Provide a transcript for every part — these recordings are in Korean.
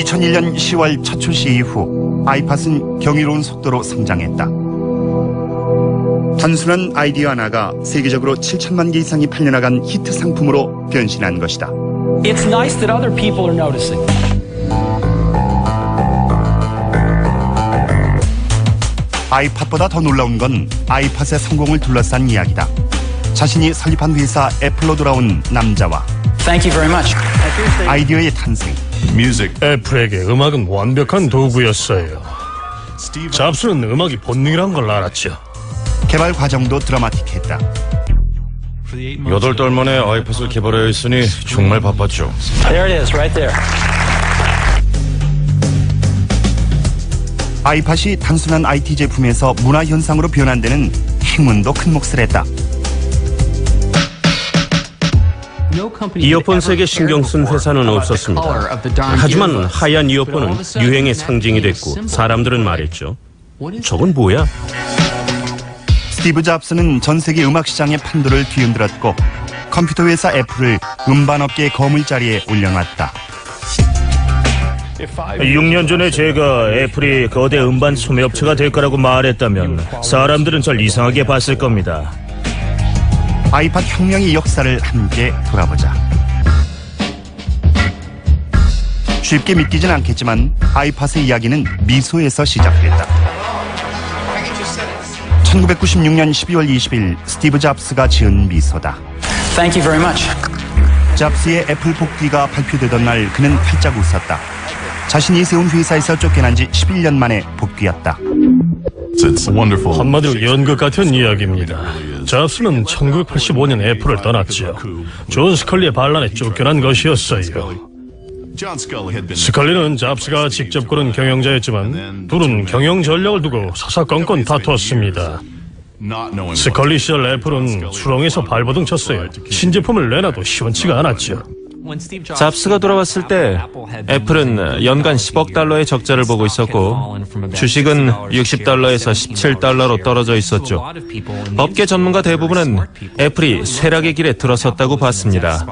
2001년 10월 첫 출시 이후 아이팟은 경이로운 속도로 성장했다. 단순한 아이디어 하나가 세계적으로 7천만 개 이상이 팔려나간 히트 상품으로 변신한 것이다. It's nice that other people are noticing. 아이팟보다 더 놀라운 건 아이팟의 성공을 둘러싼 이야기다. 자신이 설립한 회사 애플로 돌아온 남자와 Thank you very much. 아이디어의 탄생. 애플에게 음악은 완벽한 도구였어요. 잡스는 음악이 본능이란 걸 알았죠. 개발 과정도 드라마틱했다. 8달 만에 아이팟을 개발하여 있으니 정말 바빴죠. There it is, right there. 아이팟이 단순한 IT 제품에서 문화 현상으로 변환되는 행운도 큰 몫을 했다. 이어폰 색에 신경 쓴 회사는 없었습니다. 하지만 하얀 이어폰은 유행의 상징이 됐고 사람들은 말했죠. 저건 뭐야? 스티브 잡스는 전 세계 음악 시장의 판도를 뒤흔들었고 컴퓨터 회사 애플을 음반업계의 거물자리에 올려놨다. 6년 전에 제가 애플이 거대 음반 소매업체가 될 거라고 말했다면 사람들은 절 이상하게 봤을 겁니다. 아이팟 혁명의 역사를 함께 돌아보자. 쉽게 믿기진 않겠지만 아이팟의 이야기는 미소에서 시작됐다. 1996년 12월 20일 스티브 잡스가 지은 미소다. Thank you very much. 잡스의 애플 복귀가 발표되던 날 그는 활짝 웃었다. 자신이 세운 회사에서 쫓겨난 지 11년 만에 복귀였다. 한마디로 연극 같은 이야기입니다. 잡스는 1985년 애플을 떠났죠. 존 스컬리의 반란에 쫓겨난 것이었어요. 스컬리는 잡스가 직접 고른 경영자였지만 둘은 경영 전략을 두고 사사건건 다퉜습니다. 스컬리 시절 애플은 수렁에서 발버둥 쳤어요. 신제품을 내놔도 시원치가 않았죠. 잡스가 돌아왔을 때 애플은 연간 10억 달러의 적자를 보고 있었고 주식은 60달러에서 17달러로 떨어져 있었죠. 업계 전문가 대부분은 애플이 쇠락의 길에 들어섰다고 봤습니다.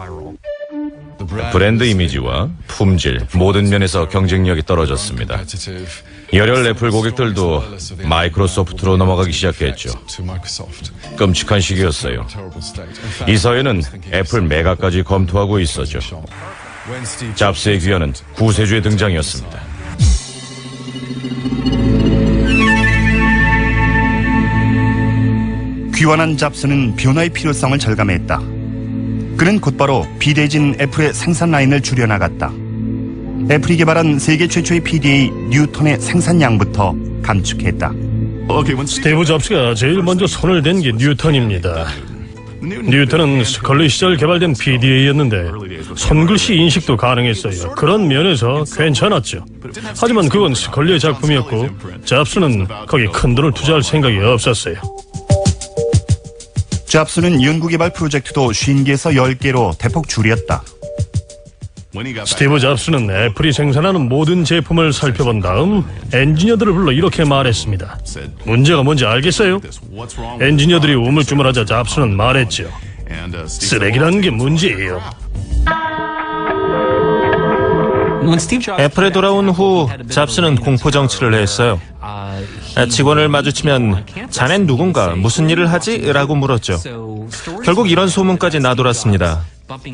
브랜드 이미지와 품질, 모든 면에서 경쟁력이 떨어졌습니다. 열혈 애플 고객들도 마이크로소프트로 넘어가기 시작했죠. 끔찍한 시기였어요. 이 사회는 애플 매각까지 검토하고 있었죠. 잡스의 귀환은 구세주의 등장이었습니다. 귀환한 잡스는 변화의 필요성을 절감했다. 그는 곧바로 비대해진 애플의 생산 라인을 줄여나갔다. 애플이 개발한 세계 최초의 PDA 뉴턴의 생산량부터 감축했다. 스티브 잡스가 제일 먼저 손을 댄 게 뉴턴입니다. 뉴턴은 스컬리 시절 개발된 PDA였는데 손글씨 인식도 가능했어요. 그런 면에서 괜찮았죠. 하지만 그건 스컬리의 작품이었고 잡스는 거기에 큰 돈을 투자할 생각이 없었어요. 잡스는 연구개발 프로젝트도 50개에서 10개로 대폭 줄였다. 스티브 잡스는 애플이 생산하는 모든 제품을 살펴본 다음 엔지니어들을 불러 이렇게 말했습니다. 문제가 뭔지 알겠어요? 엔지니어들이 우물쭈물하자 잡스는 말했죠. 쓰레기라는 게 문제예요. 애플에 돌아온 후 잡스는 공포정치를 했어요. 직원을 마주치면 자넨 누군가 무슨 일을 하지? 라고 물었죠. 결국 이런 소문까지 나돌았습니다.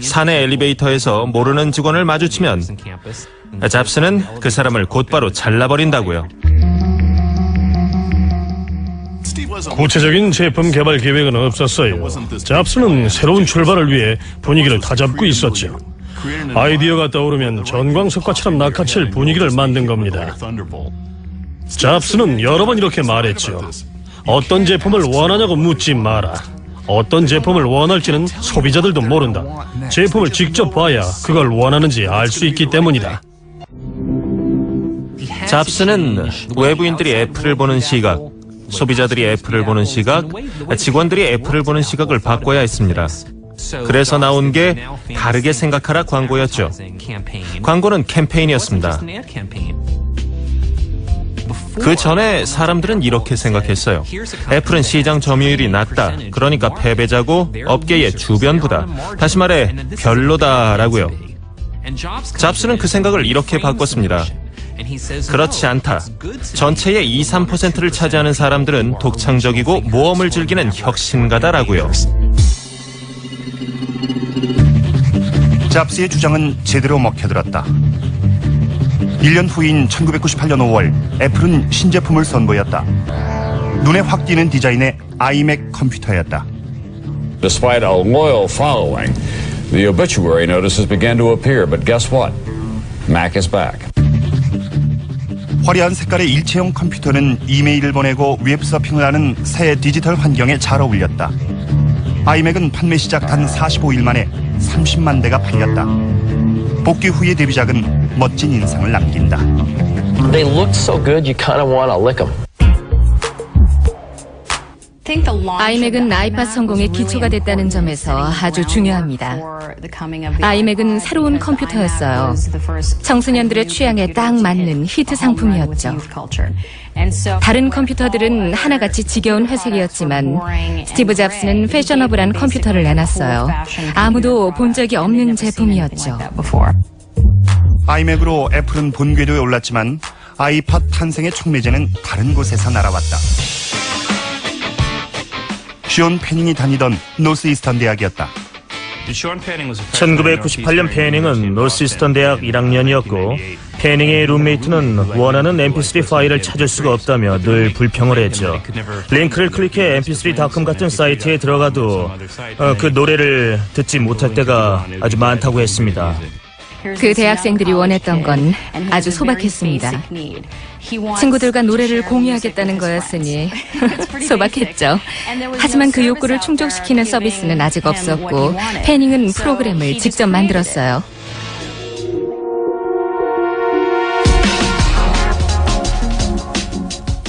사내 엘리베이터에서 모르는 직원을 마주치면 잡스는 그 사람을 곧바로 잘라버린다고요. 구체적인 제품 개발 계획은 없었어요. 잡스는 새로운 출발을 위해 분위기를 다잡고 있었죠. 아이디어가 떠오르면 전광석과처럼 낚아챌 분위기를 만든 겁니다. 잡스는 여러 번 이렇게 말했죠. 어떤 제품을 원하냐고 묻지 마라. 어떤 제품을 원할지는 소비자들도 모른다. 제품을 직접 봐야 그걸 원하는지 알 수 있기 때문이다. 잡스는 외부인들이 애플을 보는 시각, 소비자들이 애플을 보는 시각, 직원들이 애플을 보는 시각을 바꿔야 했습니다. 그래서 나온 게 다르게 생각하라 광고였죠. 광고는 캠페인이었습니다. 그 전에 사람들은 이렇게 생각했어요. 애플은 시장 점유율이 낮다. 그러니까 패배자고 업계의 주변부다. 다시 말해 별로다라고요. 잡스는 그 생각을 이렇게 바꿨습니다. 그렇지 않다. 전체의 2, 3%를 차지하는 사람들은 독창적이고 모험을 즐기는 혁신가다라고요. 잡스의 주장은 제대로 먹혀들었다. 1년 후인 1998년 5월 애플은 신제품을 선보였다. 눈에 확 띄는 디자인의 아이맥 컴퓨터였다. Despite a loyal following, the obituary notices began to appear, but guess what? Mac is back. 화려한 색깔의 일체형 컴퓨터는 이메일을 보내고 웹서핑을 하는 새 디지털 환경에 잘 어울렸다. 아이맥은 판매 시작 단 45일 만에 30만 대가 팔렸다. 복귀 후의 데뷔작은 멋진 인상을 남긴다. They looked so good, you kind of want to lick them. 아이맥은 아이팟 성공의 기초가 됐다는 점에서 아주 중요합니다. 아이맥은 새로운 컴퓨터였어요. 청소년들의 취향에 딱 맞는 히트 상품이었죠. 다른 컴퓨터들은 하나같이 지겨운 회색이었지만 스티브 잡스는 패셔너블한 컴퓨터를 내놨어요. 아무도 본 적이 없는 제품이었죠. 아이맥으로 애플은 본 궤도에 올랐지만 아이팟 탄생의 촉매제는 다른 곳에서 날아왔다. 숀 패닝이 다니던 노스이스턴 대학이었다. 1998년 패닝은 노스이스턴 대학 1학년이었고 패닝의 룸메이트는 원하는 mp3 파일을 찾을 수가 없다며 늘 불평을 했죠. 링크를 클릭해 mp3.com 같은 사이트에 들어가도 그 노래를 듣지 못할 때가 아주 많다고 했습니다. 그 대학생들이 원했던 건 아주 소박했습니다. 친구들과 노래를 공유하겠다는 거였으니 소박했죠. 하지만 그 욕구를 충족시키는 서비스는 아직 없었고 패닝은 프로그램을 직접 만들었어요.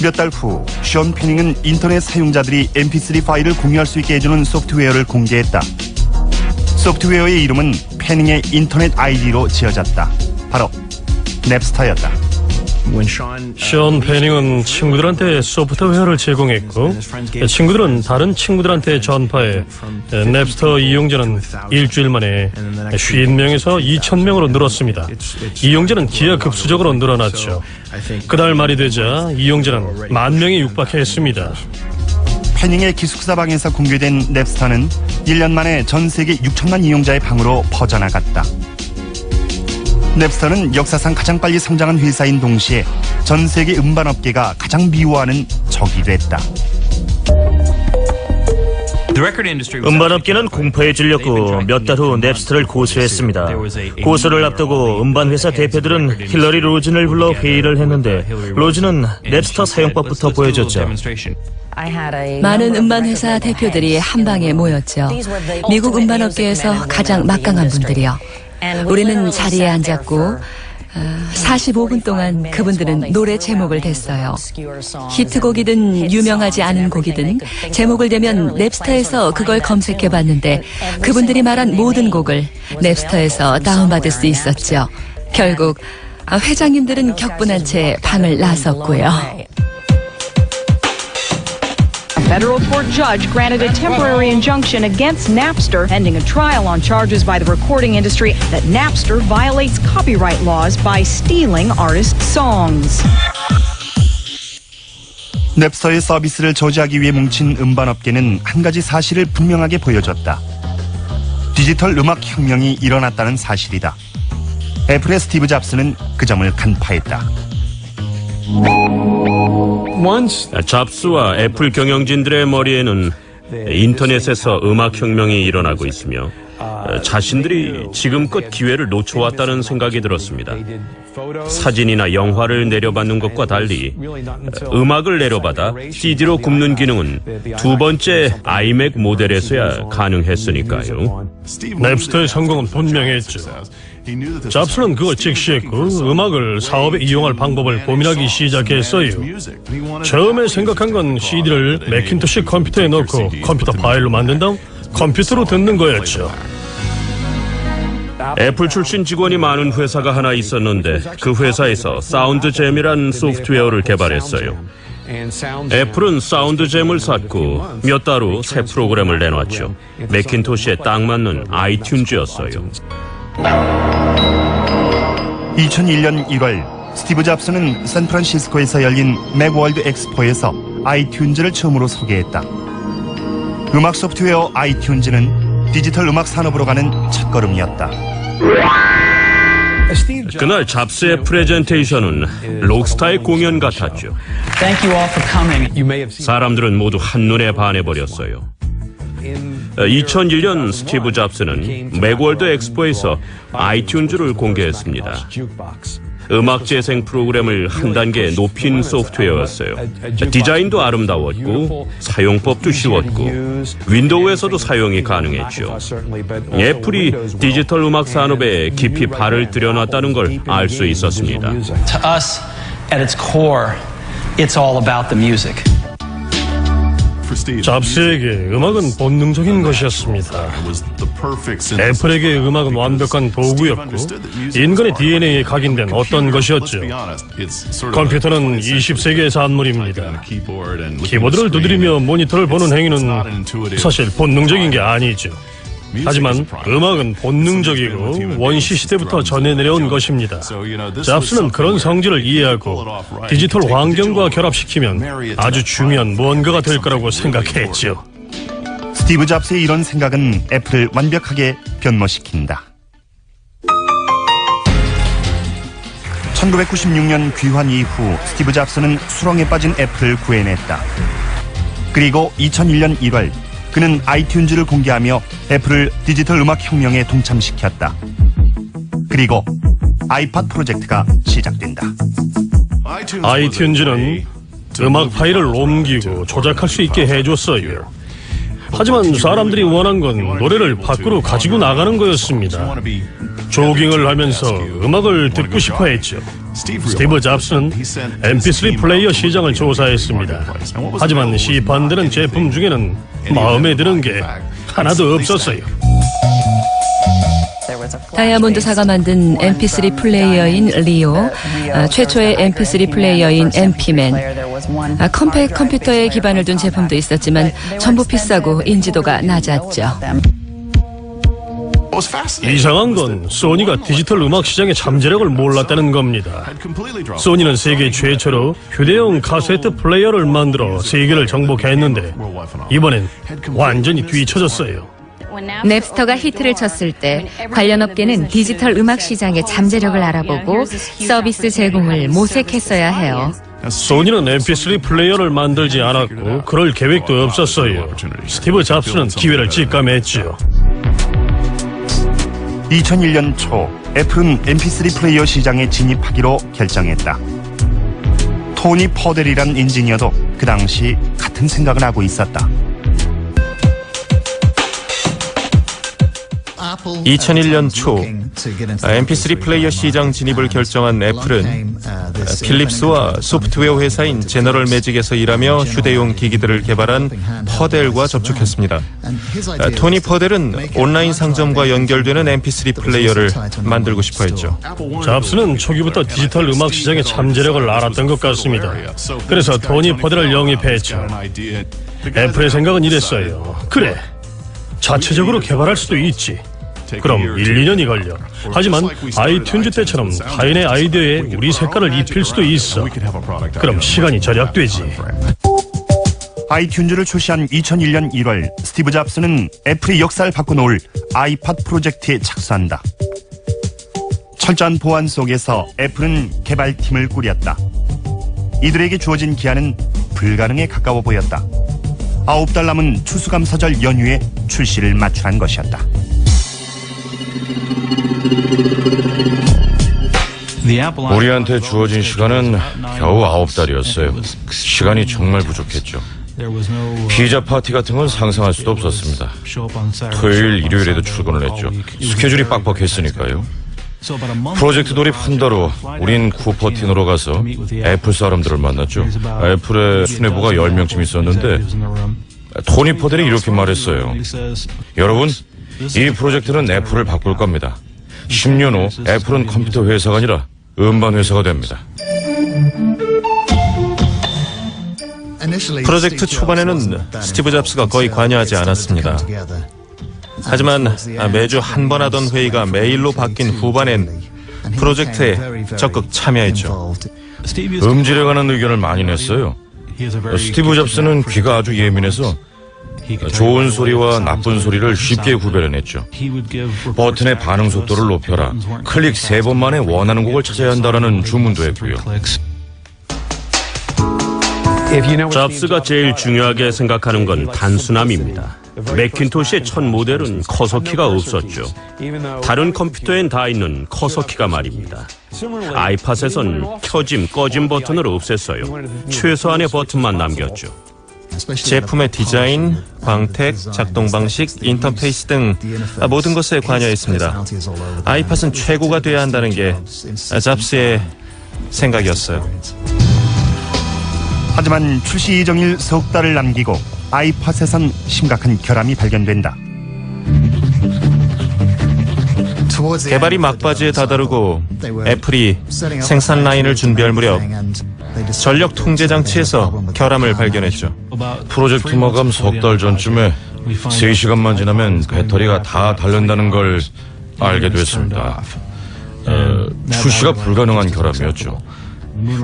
몇 달 후 숀 패닝은 인터넷 사용자들이 mp3 파일을 공유할 수 있게 해주는 소프트웨어를 공개했다. 소프트웨어의 이름은 패닝의 인터넷 아이디로 지어졌다. 바로 냅스터였다. 숀 패닝은 친구들한테 소프트웨어를 제공했고 친구들은 다른 친구들한테 전파해 냅스터 이용자는 일주일 만에 50명에서 2,000명으로 늘었습니다. 이용자는 기하급수적으로 늘어났죠. 그달 말이 되자 이용자는 10,000명에 육박했습니다. 패닝의 기숙사 방에서 공개된 냅스터는 1년 만에 전 세계 6천만 이용자의 방으로 퍼져나갔다. 냅스터는 역사상 가장 빨리 성장한 회사인 동시에 전 세계 음반업계가 가장 미워하는 적이 됐다. 음반업계는 공포에 질렸고 몇 달 후 냅스터를 고소했습니다. 고소를 앞두고 음반회사 대표들은 힐러리 로진을 불러 회의를 했는데 로진은 냅스터 사용법부터 보여줬죠. 많은 음반회사 대표들이 한 방에 모였죠. 미국 음반업계에서 가장 막강한 분들이요. 우리는 자리에 앉았고 45분 동안 그분들은 노래 제목을 댔어요. 히트곡이든 유명하지 않은 곡이든 제목을 대면 냅스터에서 그걸 검색해봤는데 그분들이 말한 모든 곡을 냅스터에서 다운받을 수 있었죠. 결국 회장님들은 격분한 채 방을 나섰고요. A federal court judge granted a temporary injunction against Napster, ending a trial on charges by the recording industry that Napster violates copyright laws by stealing artists' songs. 냅스터의 서비스를 저지하기 위해 뭉친 음반업계는 한 가지 사실을 분명하게 보여줬다. 디지털 음악 혁명이 일어났다는 사실이다. 애플의 스티브 잡스는 그 점을 간파했다. 잡스와 애플 경영진들의 머리에는 인터넷에서 음악혁명이 일어나고 있으며 자신들이 지금껏 기회를 놓쳐왔다는 생각이 들었습니다. 사진이나 영화를 내려받는 것과 달리 음악을 내려받아 CD로 굽는 기능은 두 번째 아이맥 모델에서야 가능했으니까요. 냅스터의 성공은 분명했죠. 잡스는 그걸 직시했고 음악을 사업에 이용할 방법을 고민하기 시작했어요. 처음에 생각한 건 CD를 매킨토시 컴퓨터에 넣고 컴퓨터 파일로 만든 다음 컴퓨터로 듣는 거였죠. 애플 출신 직원이 많은 회사가 하나 있었는데 그 회사에서 사운드잼이란 소프트웨어를 개발했어요. 애플은 사운드잼을 샀고 몇 달 후 새 프로그램을 내놨죠. 매킨토시에 딱 맞는 아이튠즈였어요. 2001년 1월 스티브 잡스는 샌프란시스코에서 열린 맥월드 엑스포에서 아이튠즈를 처음으로 소개했다. 음악 소프트웨어 아이튠즈는 디지털 음악 산업으로 가는 첫걸음이었다. 그날 잡스의 프레젠테이션은 록스타의 공연 같았죠. Thank you all for coming. 사람들은 모두 한눈에 반해버렸어요. 2001년 스티브 잡스는 맥월드 엑스포에서 아이튠즈를 공개했습니다. 음악 재생 프로그램을 한 단계 높인 소프트웨어였어요. 디자인도 아름다웠고 사용법도 쉬웠고 윈도우에서도 사용이 가능했죠. 애플이 디지털 음악 산업에 깊이 발을 들여놨다는 걸 알 수 있었습니다. To us, at its core, it's all about the music. 잡스에게 음악은 본능적인 것이었습니다. 애플에게 음악은 완벽한 도구였고 인간의 DNA에 각인된 어떤 것이었죠. 컴퓨터는 20세기의 산물입니다. 키보드를 두드리며 모니터를 보는 행위는 사실 본능적인 게 아니죠. 하지만 음악은 본능적이고 원시 시대부터 전해 내려온 것입니다. 잡스는 그런 성질을 이해하고 디지털 환경과 결합시키면 아주 중요한 무언가가 될 거라고 생각했죠. 스티브 잡스의 이런 생각은 애플을 완벽하게 변모시킨다. 1996년 귀환 이후 스티브 잡스는 수렁에 빠진 애플을 구해냈다. 그리고 2001년 1월 그는 아이튠즈를 공개하며 애플을 디지털 음악 혁명에 동참시켰다. 그리고 아이팟 프로젝트가 시작된다. 아이튠즈는 음악 파일을 옮기고 조작할 수 있게 해줬어요. 하지만 사람들이 원한 건 노래를 밖으로 가지고 나가는 거였습니다. 조깅을 하면서 음악을 듣고 싶어 했죠. 스티브 잡스는 MP3 플레이어 시장을 조사했습니다. 하지만 시판되는 제품 중에는 마음에 드는 게 하나도 없었어요. 다이아몬드사가 만든 MP3 플레이어인 리오, 최초의 MP3 플레이어인 MP맨, 컴팩 컴퓨터에 기반을 둔 제품도 있었지만 전부 비싸고 인지도가 낮았죠. 이상한 건 소니가 디지털 음악 시장의 잠재력을 몰랐다는 겁니다. 소니는 세계 최초로 휴대용 카세트 플레이어를 만들어 세계를 정복했는데 이번엔 완전히 뒤처졌어요. 냅스터가 히트를 쳤을 때 관련 업계는 디지털 음악 시장의 잠재력을 알아보고 서비스 제공을 모색했어야 해요. 소니는 MP3 플레이어를 만들지 않았고 그럴 계획도 없었어요. 스티브 잡스는 기회를 직감했죠. 2001년 초 애플은 MP3 플레이어 시장에 진입하기로 결정했다. 토니 퍼델이란 엔지니어도 그 당시 같은 생각을 하고 있었다. 2001년 초 MP3 플레이어 시장 진입을 결정한 애플은 필립스와 소프트웨어 회사인 제너럴 매직에서 일하며 휴대용 기기들을 개발한 퍼델과 접촉했습니다. 토니 퍼델은 온라인 상점과 연결되는 MP3 플레이어를 만들고 싶어 했죠. 잡스는 초기부터 디지털 음악 시장의 잠재력을 알았던 것 같습니다. 그래서 토니 퍼델을 영입했죠. 애플의 생각은 이랬어요. 그래, 자체적으로 개발할 수도 있지. 그럼 1, 2년이 걸려. 하지만 아이튠즈 때처럼 타인의 아이디어에 우리 색깔을 입힐 수도 있어. 그럼 시간이 절약되지. 아이튠즈를 출시한 2001년 1월 스티브 잡스는 애플의 역사를 바꿔놓을 아이팟 프로젝트에 착수한다. 철저한 보안 속에서 애플은 개발팀을 꾸렸다. 이들에게 주어진 기한은 불가능에 가까워 보였다. 9달 남은 추수감사절 연휴에 출시를 마출한 것이었다. 우리한테 주어진 시간은 겨우 9달이었어요. 시간이 정말 부족했죠. 피자 파티 같은 건 상상할 수도 없었습니다. 토요일, 일요일에도 출근을 했죠. 스케줄이 빡빡했으니까요. 프로젝트 돌입 한 달 후 우린 쿠퍼틴으로 가서 애플 사람들을 만났죠. 애플에 수뇌부가 10명쯤 있었는데 토니 퍼델이 이렇게 말했어요. 여러분, 이 프로젝트는 애플을 바꿀 겁니다. 10년 후 애플은 컴퓨터 회사가 아니라 음반 회사가 됩니다. 프로젝트 초반에는 스티브 잡스가 거의 관여하지 않았습니다. 하지만 매주 한 번 하던 회의가 매일로 바뀐 후반엔 프로젝트에 적극 참여했죠. 음질해가는 의견을 많이 냈어요. 스티브 잡스는 귀가 아주 예민해서 좋은 소리와 나쁜 소리를 쉽게 구별해냈죠. 버튼의 반응 속도를 높여라, 클릭 3번 만에 원하는 곡을 찾아야 한다라는 주문도 했고요. 잡스가 제일 중요하게 생각하는 건 단순함입니다. 맥킨토시의 첫 모델은 커서키가 없었죠. 다른 컴퓨터엔 다 있는 커서키가 말입니다. 아이팟에선 켜짐, 꺼짐 버튼을 없앴어요. 최소한의 버튼만 남겼죠. 제품의 디자인, 광택, 작동 방식, 인터페이스 등 모든 것에 관여했습니다. 아이팟은 최고가 돼야 한다는 게 잡스의 생각이었어요. 하지만 출시 예정일 석 달을 남기고 아이팟에선 심각한 결함이 발견된다. 개발이 막바지에 다다르고 애플이 생산 라인을 준비할 무렵 전력 통제 장치에서 결함을 발견했죠. 프로젝트 마감 석 달 전쯤에 3시간만 지나면 배터리가 다 닳는다는 걸 알게 됐습니다. 출시가 불가능한 결함이었죠.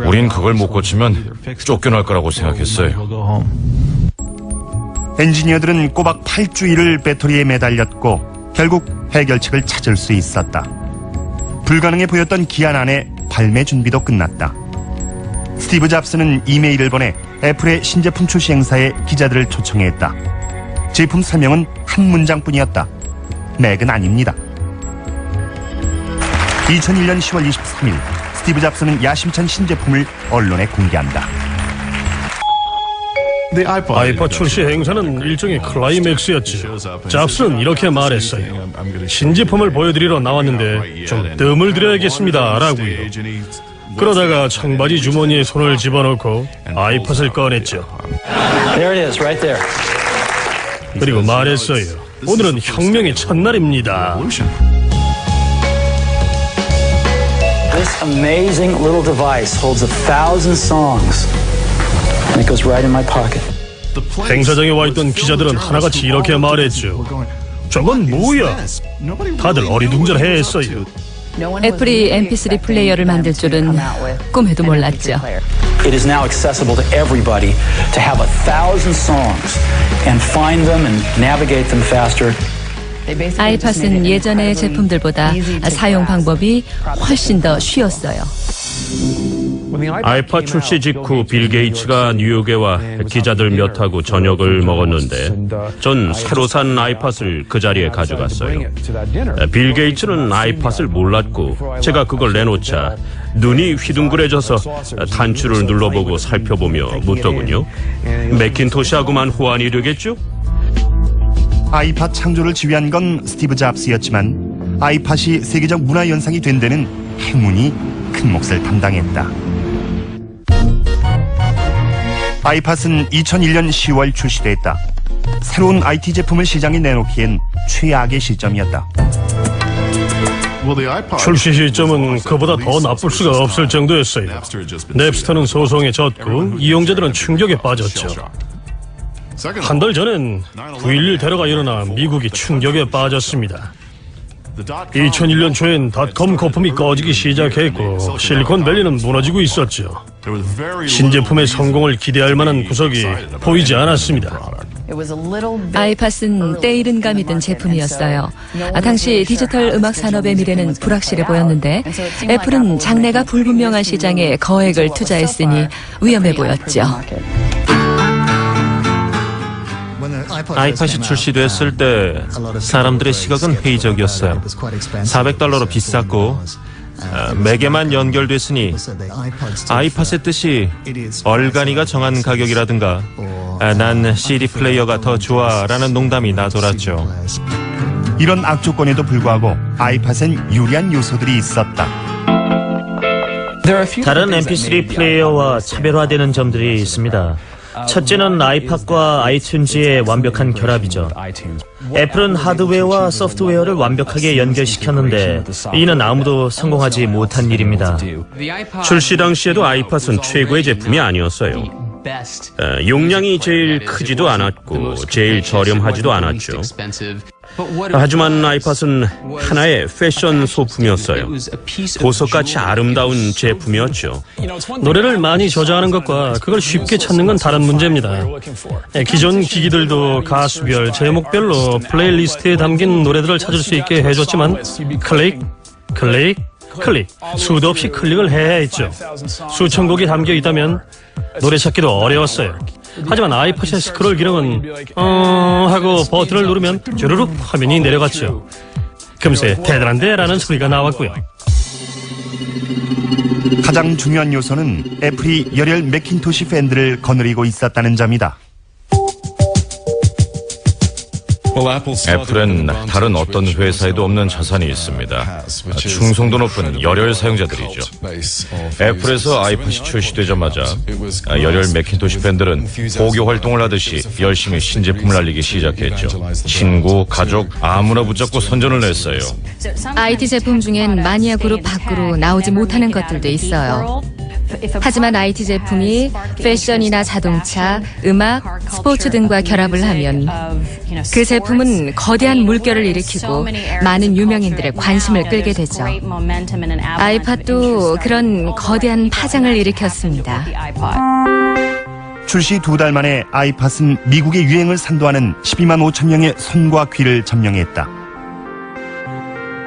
우린 그걸 못 고치면 쫓겨날 거라고 생각했어요. 엔지니어들은 꼬박 8주일을 배터리에 매달렸고 결국 해결책을 찾을 수 있었다. 불가능해 보였던 기한 안에 발매 준비도 끝났다. 스티브 잡스는 이메일을 보내 애플의 신제품 출시 행사에 기자들을 초청했다. 제품 설명은 한 문장뿐이었다. 맥은 아닙니다. 2001년 10월 23일 스티브 잡스는 야심찬 신제품을 언론에 공개한다. 아이팟 출시 행사는 일종의 클라이맥스였지요. 잡스는 이렇게 말했어요. 신제품을 보여드리러 나왔는데 좀 뜸을 들여야겠습니다 라고요. 그러다가 청바지 주머니에 손을 집어넣고 아이팟을 꺼냈죠. 그리고 말했어요. 오늘은 혁명의 첫날입니다. This amazing little device holds 1,000 songs. And it goes right in my pocket. 행사장에 와 있던 기자들은 하나같이 이렇게 말했죠. 저건 뭐야? 다들 어리둥절해했어요. 애플이 MP3 플레이어를 만들 줄은 꿈에도 몰랐죠. It is now accessible to everybody to have 1,000 songs and find them and navigate them faster. 아이팟은 예전의 제품들보다 사용 방법이 훨씬 더 쉬웠어요. 아이팟 출시 직후 빌 게이츠가 뉴욕에 와 기자들 몇하고 저녁을 먹었는데 전 새로 산 아이팟을 그 자리에 가져갔어요. 빌 게이츠는 아이팟을 몰랐고 제가 그걸 내놓자 눈이 휘둥그레져서 단추를 눌러보고 살펴보며 묻더군요. 맥킨토시하고만 호환이 되겠죠? 아이팟 창조를 지휘한 건 스티브 잡스였지만 아이팟이 세계적 문화 현상이 된 데는 행운이 큰 몫을 담당했다. 아이팟은 2001년 10월 출시됐다. 새로운 IT 제품을 시장에 내놓기엔 최악의 시점이었다. 출시 시점은 그보다 더 나쁠 수가 없을 정도였어요. 냅스터는 소송에 졌고 이용자들은 충격에 빠졌죠. 한 달 전엔 9.11 테러가 일어나 미국이 충격에 빠졌습니다. 2001년 초엔 닷컴 거품이 꺼지기 시작했고 실리콘밸리는 무너지고 있었죠. 신제품의 성공을 기대할 만한 구석이 보이지 않았습니다. 아이팟은 때이른 감이 든 제품이었어요. 당시 디지털 음악 산업의 미래는 불확실해 보였는데 애플은 장래가 불분명한 시장에 거액을 투자했으니 위험해 보였죠. 아이팟이 출시됐을 때 사람들의 시각은 회의적이었어요. $400로 비쌌고 맥에만 연결됐으니 아이팟의 뜻이 얼간이가 정한 가격이라든가 난 CD 플레이어가 더 좋아라는 농담이 나돌았죠. 이런 악조건에도 불구하고 아이팟엔 유리한 요소들이 있었다. 다른 MP3 플레이어와 차별화되는 점들이 있습니다. 첫째는 아이팟과 아이튠즈의 완벽한 결합이죠. 애플은 하드웨어와 소프트웨어를 완벽하게 연결시켰는데 이는 아무도 성공하지 못한 일입니다. 출시 당시에도 아이팟은 최고의 제품이 아니었어요. 용량이 제일 크지도 않았고 제일 저렴하지도 않았죠. 하지만 아이팟은 하나의 패션 소품이었어요. 보석같이 아름다운 제품이었죠. 노래를 많이 저장하는 것과 그걸 쉽게 찾는 건 다른 문제입니다. 기존 기기들도 가수별, 제목별로 플레이리스트에 담긴 노래들을 찾을 수 있게 해줬지만 클릭, 수도 없이 클릭을 해야 했죠. 수천 곡이 담겨 있다면 노래 찾기도 어려웠어요. 하지만 아이팟의 스크롤 기능은 하고 버튼을 누르면 주르륵 화면이 내려갔죠. 금세 대단한데 라는 소리가 나왔고요. 가장 중요한 요소는 애플이 열혈 맥킨토시 팬들을 거느리고 있었다는 점이다. 애플은 다른 어떤 회사에도 없는 자산이 있습니다. 충성도 높은 열혈 사용자들이죠. 애플에서 아이팟이 출시되자마자 열혈 맥킨토시 팬들은 포교 활동을 하듯이 열심히 신제품을 알리기 시작했죠. 친구, 가족 아무나 붙잡고 선전을 냈어요. IT 제품 중엔 마니아 그룹 밖으로 나오지 못하는 것들도 있어요. 하지만 IT 제품이 패션이나 자동차, 음악, 스포츠 등과 결합을 하면 그 제품은 거대한 물결을 일으키고 많은 유명인들의 관심을 끌게 되죠. 아이팟도 그런 거대한 파장을 일으켰습니다. 출시 2달 만에 아이팟은 미국의 유행을 선도하는 12만 5천 명의 손과 귀를 점령했다.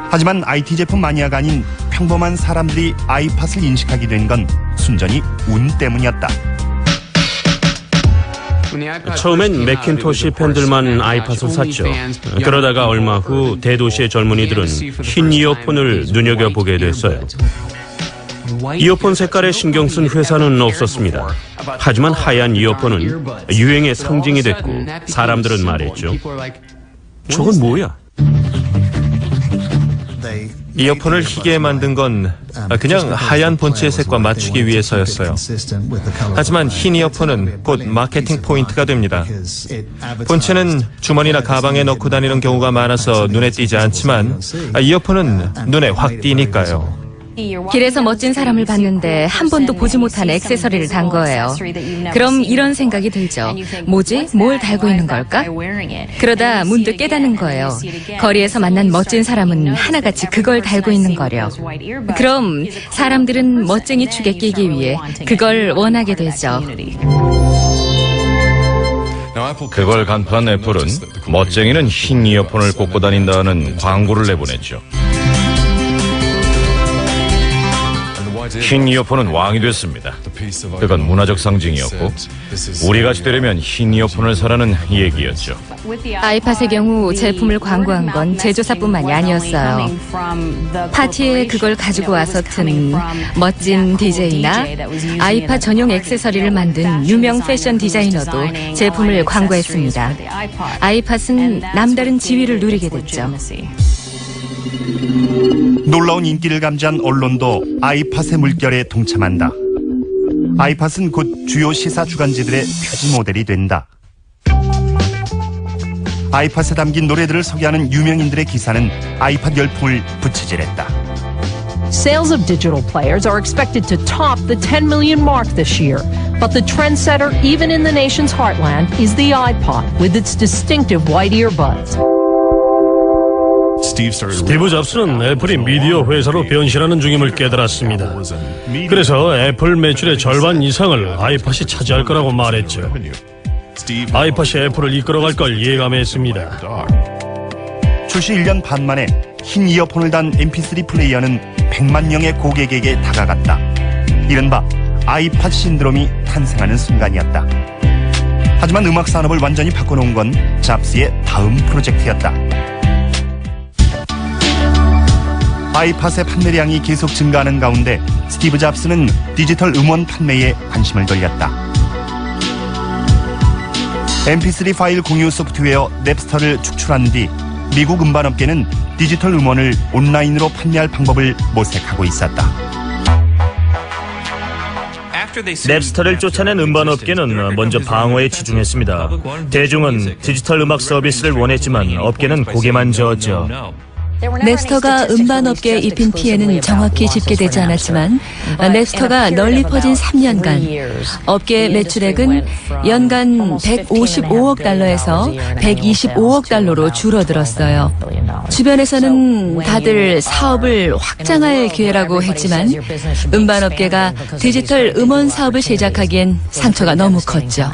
하지만 IT 제품 마니아가 아닌 평범한 사람들이 아이팟을 인식하게 된 건 순전히 운 때문이었다. 처음엔 맥킨토시 팬들만 아이팟을 샀죠. 그러다가 얼마 후 대도시의 젊은이들은 흰 이어폰을 눈여겨보게 됐어요. 이어폰 색깔에 신경 쓴 회사는 없었습니다. 하지만 하얀 이어폰은 유행의 상징이 됐고 사람들은 말했죠. 저건 뭐야? 이어폰을 희게 만든 건 그냥 하얀 본체의 색과 맞추기 위해서였어요. 하지만 흰 이어폰은 곧 마케팅 포인트가 됩니다. 본체는 주머니나 가방에 넣고 다니는 경우가 많아서 눈에 띄지 않지만 이어폰은 눈에 확 띄니까요. 길에서 멋진 사람을 봤는데 한 번도 보지 못한 액세서리를 단 거예요. 그럼 이런 생각이 들죠. 뭐지? 뭘 달고 있는 걸까? 그러다 문득 깨닫는 거예요. 거리에서 만난 멋진 사람은 하나같이 그걸 달고 있는 거려. 그럼 사람들은 멋쟁이 축에 끼기 위해 그걸 원하게 되죠. 그걸 간파한 애플은 멋쟁이는 흰 이어폰을 꽂고 다닌다는 광고를 내보냈죠. 흰 이어폰은 왕이 됐습니다. 그건 문화적 상징이었고 우리같이 되려면 흰 이어폰을 사라는 얘기였죠. 아이팟의 경우 제품을 광고한 건 제조사뿐만이 아니었어요. 파티에 그걸 가지고 와서 튼 멋진 DJ나 아이팟 전용 액세서리를 만든 유명 패션 디자이너도 제품을 광고했습니다. 아이팟은 남다른 지위를 누리게 됐죠. 놀라운 인기를 감지한 언론도 아이팟의 물결에 동참한다. 아이팟은 곧 주요 시사 주간지들의 표지 모델이 된다. 아이팟에 담긴 노래들을 소개하는 유명인들의 기사는 아이팟 열풍을 부채질했다. Sales of digital players are expected to top the 10 million mark this year. But the trendsetter, even in the nation's heartland, is the iPod with its distinctive white earbuds. 스티브 잡스는 애플이 미디어 회사로 변신하는 중임을 깨달았습니다. 그래서 애플 매출의 절반 이상을 아이팟이 차지할 거라고 말했죠. 아이팟이 애플을 이끌어갈 걸 예감했습니다. 출시 1년 반 만에 흰 이어폰을 단 MP3 플레이어는 100만 명의 고객에게 다가갔다. 이른바 아이팟 신드롬이 탄생하는 순간이었다. 하지만 음악 산업을 완전히 바꿔놓은 건 잡스의 다음 프로젝트였다. 아이팟의 판매량이 계속 증가하는 가운데 스티브 잡스는 디지털 음원 판매에 관심을 돌렸다. MP3 파일 공유 소프트웨어 냅스터를 축출한 뒤 미국 음반업계는 디지털 음원을 온라인으로 판매할 방법을 모색하고 있었다. 냅스터를 쫓아낸 음반업계는 먼저 방어에 치중했습니다. 대중은 디지털 음악 서비스를 원했지만 업계는 고개만 저었죠. 냅스터가 음반업계에 입힌 피해는 정확히 집계되지 않았지만 냅스터가 널리 퍼진 3년간 업계의 매출액은 연간 155억 달러에서 125억 달러로 줄어들었어요. 주변에서는 다들 사업을 확장할 기회라고 했지만 음반업계가 디지털 음원 사업을 시작하기엔 상처가 너무 컸죠.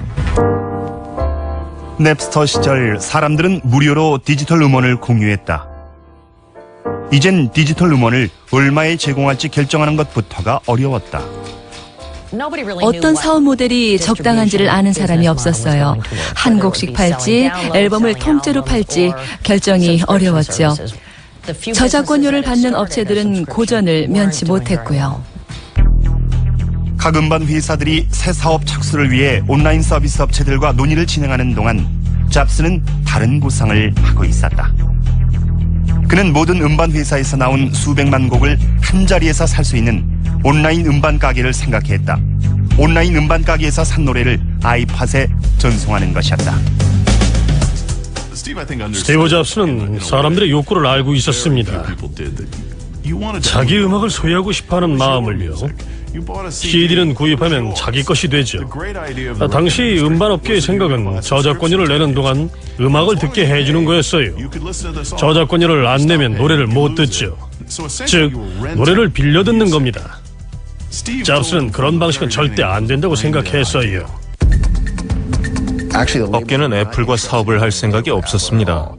냅스터 시절 사람들은 무료로 디지털 음원을 공유했다. 이젠 디지털 음원을 얼마에 제공할지 결정하는 것부터가 어려웠다. 어떤 사업 모델이 적당한지를 아는 사람이 없었어요. 한 곡씩 팔지 앨범을 통째로 팔지 결정이 어려웠죠. 저작권료를 받는 업체들은 고전을 면치 못했고요. 각 음반 회사들이 새 사업 착수를 위해 온라인 서비스 업체들과 논의를 진행하는 동안 잡스는 다른 구상을 하고 있었다. 그는 모든 음반 회사에서 나온 수백만 곡을 한 자리에서 살 수 있는 온라인 음반 가게를 생각했다. 온라인 음반 가게에서 산 노래를 아이팟에 전송하는 것이었다. 스티브 잡스는 사람들의 욕구를 알고 있었습니다. 자기 음악을 소유하고 싶어하는 마음을요. CD는 구입하면 자기 것이 되죠. 당시 음반업계의 생각은 저작권료를 내는 동안 음악을 듣게 해주는 거였어요. 저작권료를 안 내면 노래를 못 듣죠. 즉, 노래를 빌려 듣는 겁니다. 잡스는 그런 방식은 절대 안 된다고 생각했어요. 업계는 애플과 사업을 할 생각이 없었습니다.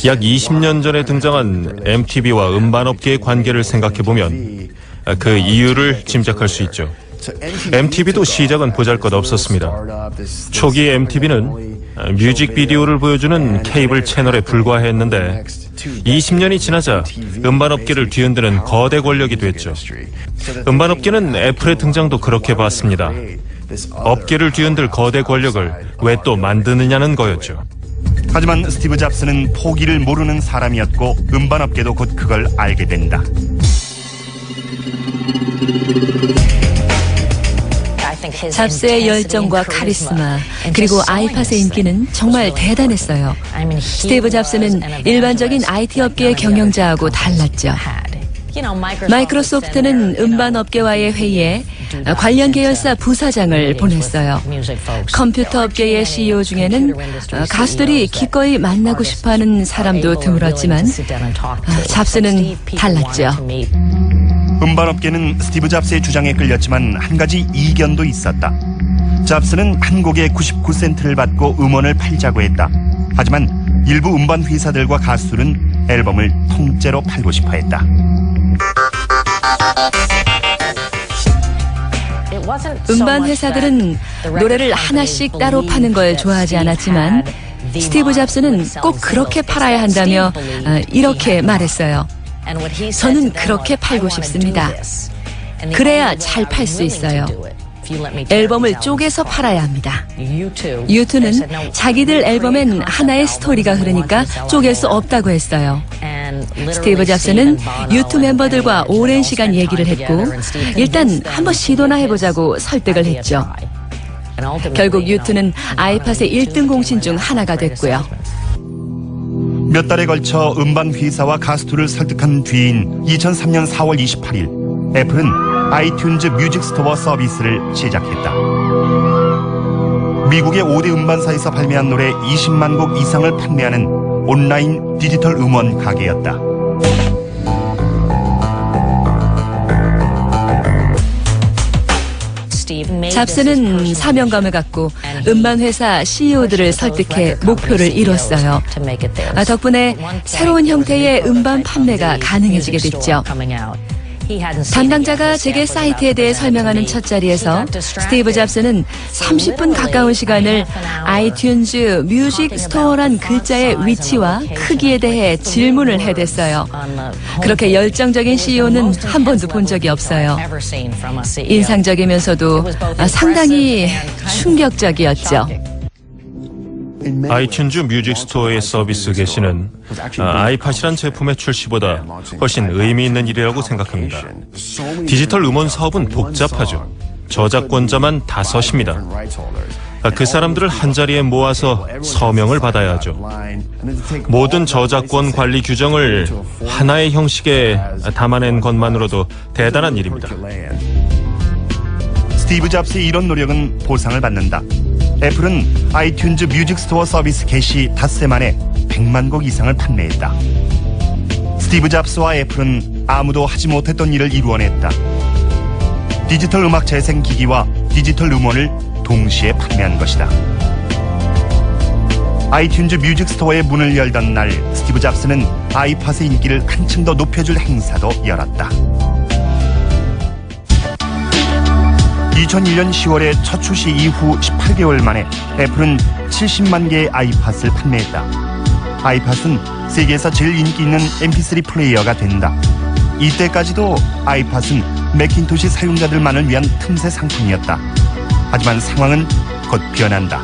약 20년 전에 등장한 MTV와 음반업계의 관계를 생각해보면 그 이유를 짐작할 수 있죠. MTV도 시작은 보잘것없었습니다. 초기 MTV는 뮤직비디오를 보여주는 케이블 채널에 불과했는데 20년이 지나자 음반업계를 뒤흔드는 거대 권력이 됐죠. 음반업계는 애플의 등장도 그렇게 봤습니다. 업계를 뒤흔들 거대 권력을 왜 또 만드느냐는 거였죠. 하지만 스티브 잡스는 포기를 모르는 사람이었고 음반업계도 곧 그걸 알게 된다. 잡스의 열정과 카리스마 그리고 아이팟의 인기는 정말 대단했어요. 스티브 잡스는 일반적인 IT 업계의 경영자하고 달랐죠. 마이크로소프트는 음반업계와의 회의에 관련 계열사 부사장을 보냈어요. 컴퓨터 업계의 CEO 중에는 가수들이 기꺼이 만나고 싶어하는 사람도 드물었지만 잡스는 달랐죠. 음반업계는 스티브 잡스의 주장에 끌렸지만 한 가지 이견도 있었다. 잡스는 한 곡에 99센트를 받고 음원을 팔자고 했다. 하지만 일부 음반 회사들과 가수들은 앨범을 통째로 팔고 싶어 했다. 음반 회사들은 노래를 하나씩 따로 파는 걸 좋아하지 않았지만 스티브 잡스는 꼭 그렇게 팔아야 한다며 이렇게 말했어요. 저는 그렇게 팔고 싶습니다. 그래야 잘 팔 수 있어요. 앨범을 쪼개서 팔아야 합니다. U2는 자기들 앨범엔 하나의 스토리가 흐르니까 쪼갤 수 없다고 했어요. 스티브 잡스는 U2 멤버들과 오랜 시간 얘기를 했고 일단 한번 시도나 해보자고 설득을 했죠. 결국 U2는 아이팟의 1등 공신 중 하나가 됐고요. 몇 달에 걸쳐 음반 회사와 가수들을 설득한 뒤인 2003년 4월 28일 애플은 아이튠즈 뮤직 스토어 서비스를 시작했다. 미국의 5대 음반사에서 발매한 노래 20만 곡 이상을 판매하는 온라인 디지털 음원 가게였다. 잡스는 사명감을 갖고 음반회사 CEO들을 설득해 목표를 이뤘어요. 덕분에 새로운 형태의 음반 판매가 가능해지게 됐죠. 담당자가 제게 사이트에 대해 설명하는 첫 자리에서 스티브 잡스는 30분 가까운 시간을 아이튠즈 뮤직 스토어란 글자의 위치와 크기에 대해 질문을 해댔어요. 그렇게 열정적인 CEO는 한 번도 본 적이 없어요. 인상적이면서도 상당히 충격적이었죠. 아이튠즈 뮤직 스토어의 서비스 개시는 아이팟이란 제품의 출시보다 훨씬 의미 있는 일이라고 생각합니다. 디지털 음원 사업은 복잡하죠. 저작권자만 5입니다. 그 사람들을 한자리에 모아서 서명을 받아야 하죠. 모든 저작권 관리 규정을 하나의 형식에 담아낸 것만으로도 대단한 일입니다. 스티브 잡스의 이런 노력은 보상을 받는다. 애플은 아이튠즈 뮤직 스토어 서비스 개시 닷새 만에 100만 곡 이상을 판매했다. 스티브 잡스와 애플은 아무도 하지 못했던 일을 이루어냈다. 디지털 음악 재생 기기와 디지털 음원을 동시에 판매한 것이다. 아이튠즈 뮤직 스토어의 문을 열던 날 스티브 잡스는 아이팟의 인기를 한층 더 높여줄 행사도 열었다. 2001년 10월에 첫 출시 이후 18개월 만에 애플은 70만 개의 아이팟을 판매했다. 아이팟은 세계에서 제일 인기 있는 MP3 플레이어가 된다. 이때까지도 아이팟은 매킨토시 사용자들만을 위한 틈새 상품이었다. 하지만 상황은 곧 변한다.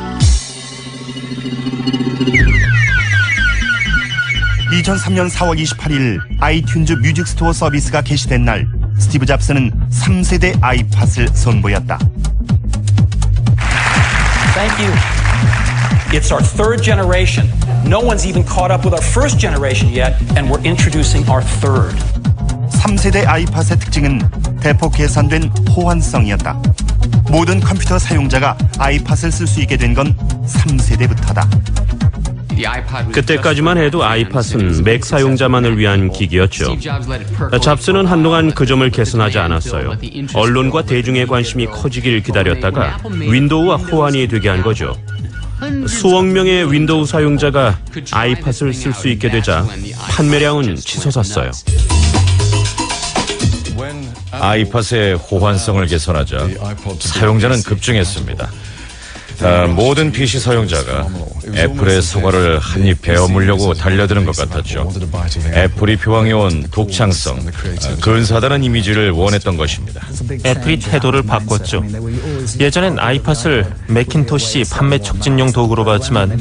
2003년 4월 28일 아이튠즈 뮤직 스토어 서비스가 개시된 날 스티브 잡스는 3세대 아이팟을 선보였다. Thank you. It's our third generation. No one's even caught up with our first generation yet, and we're introducing our third. 3세대 아이팟의 특징은 대폭 개선된 호환성이었다. 모든 컴퓨터 사용자가 아이팟을 쓸 수 있게 된 건 3세대부터다. 그때까지만 해도 아이팟은 맥 사용자만을 위한 기기였죠. 잡스는 한동안 그 점을 개선하지 않았어요. 언론과 대중의 관심이 커지길 기다렸다가 윈도우와 호환이 되게 한 거죠. 수억 명의 윈도우 사용자가 아이팟을 쓸 수 있게 되자 판매량은 치솟았어요. 아이팟의 호환성을 개선하자 사용자는 급증했습니다. 모든 PC 사용자가 애플의 사과를 한입 베어물려고 달려드는 것 같았죠. 애플이 표방해온 독창성, 근사하다는 이미지를 원했던 것입니다. 애플이 태도를 바꿨죠. 예전엔 아이팟을 매킨토시 판매 촉진용 도구로 봤지만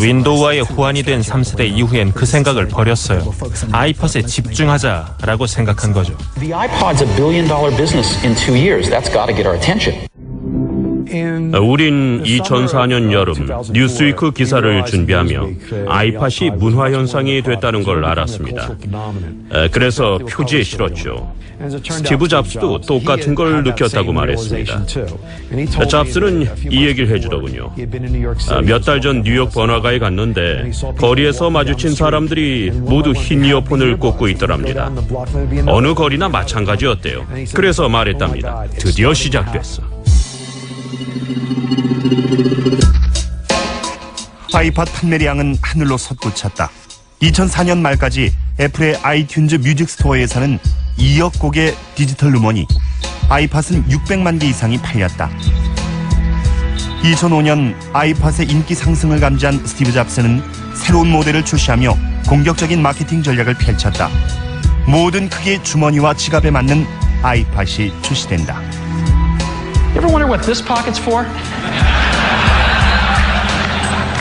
윈도우와의 호환이 된 3세대 이후엔 그 생각을 버렸어요. 아이팟에 집중하자라고 생각한 거죠. The iPod's $1 billion business in 2 years. That's got to get our attention. 우린 2004년 여름 뉴스위크 기사를 준비하며 아이팟이 문화현상이 됐다는 걸 알았습니다. 그래서 표지에 실었죠. 스티브 잡스도 똑같은 걸 느꼈다고 말했습니다. 잡스는 이 얘기를 해주더군요. 몇 달 전 뉴욕 번화가에 갔는데 거리에서 마주친 사람들이 모두 흰 이어폰을 꽂고 있더랍니다. 어느 거리나 마찬가지였대요. 그래서 말했답니다. 드디어 시작됐어. 아이팟 판매량은 하늘로 솟구쳤다. 2004년 말까지 애플의 아이튠즈 뮤직 스토어에서는 2억 곡의 디지털 음원이, 아이팟은 600만 개 이상이 팔렸다. 2005년 아이팟의 인기 상승을 감지한 스티브 잡스는 새로운 모델을 출시하며 공격적인 마케팅 전략을 펼쳤다. 모든 크기의 주머니와 지갑에 맞는 아이팟이 출시된다. You ever wonder what this pocket's for?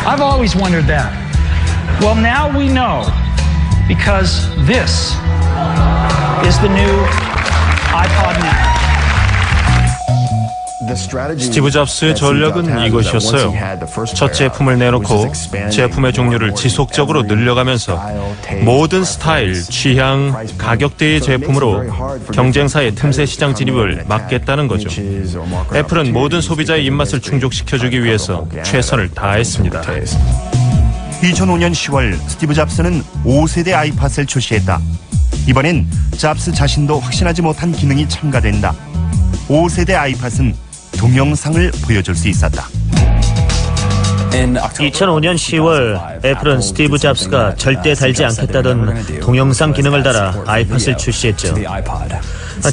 I've always wondered that. Well, now we know, because this is the new iPod Nano. 스티브 잡스의 전략은 이것이었어요. 첫 제품을 내놓고 제품의 종류를 지속적으로 늘려가면서 모든 스타일, 취향, 가격대의 제품으로 경쟁사의 틈새 시장 진입을 막겠다는 거죠. 애플은 모든 소비자의 입맛을 충족시켜주기 위해서 최선을 다했습니다. 2005년 10월 스티브 잡스는 5세대 아이팟을 출시했다. 이번엔 잡스 자신도 확신하지 못한 기능이 첨가된다. 5세대 아이팟은 동영상을 보여줄 수 있었다. 2005년 10월 애플은 스티브 잡스가 절대 달지 않겠다던 동영상 기능을 달아 아이팟을 출시했죠.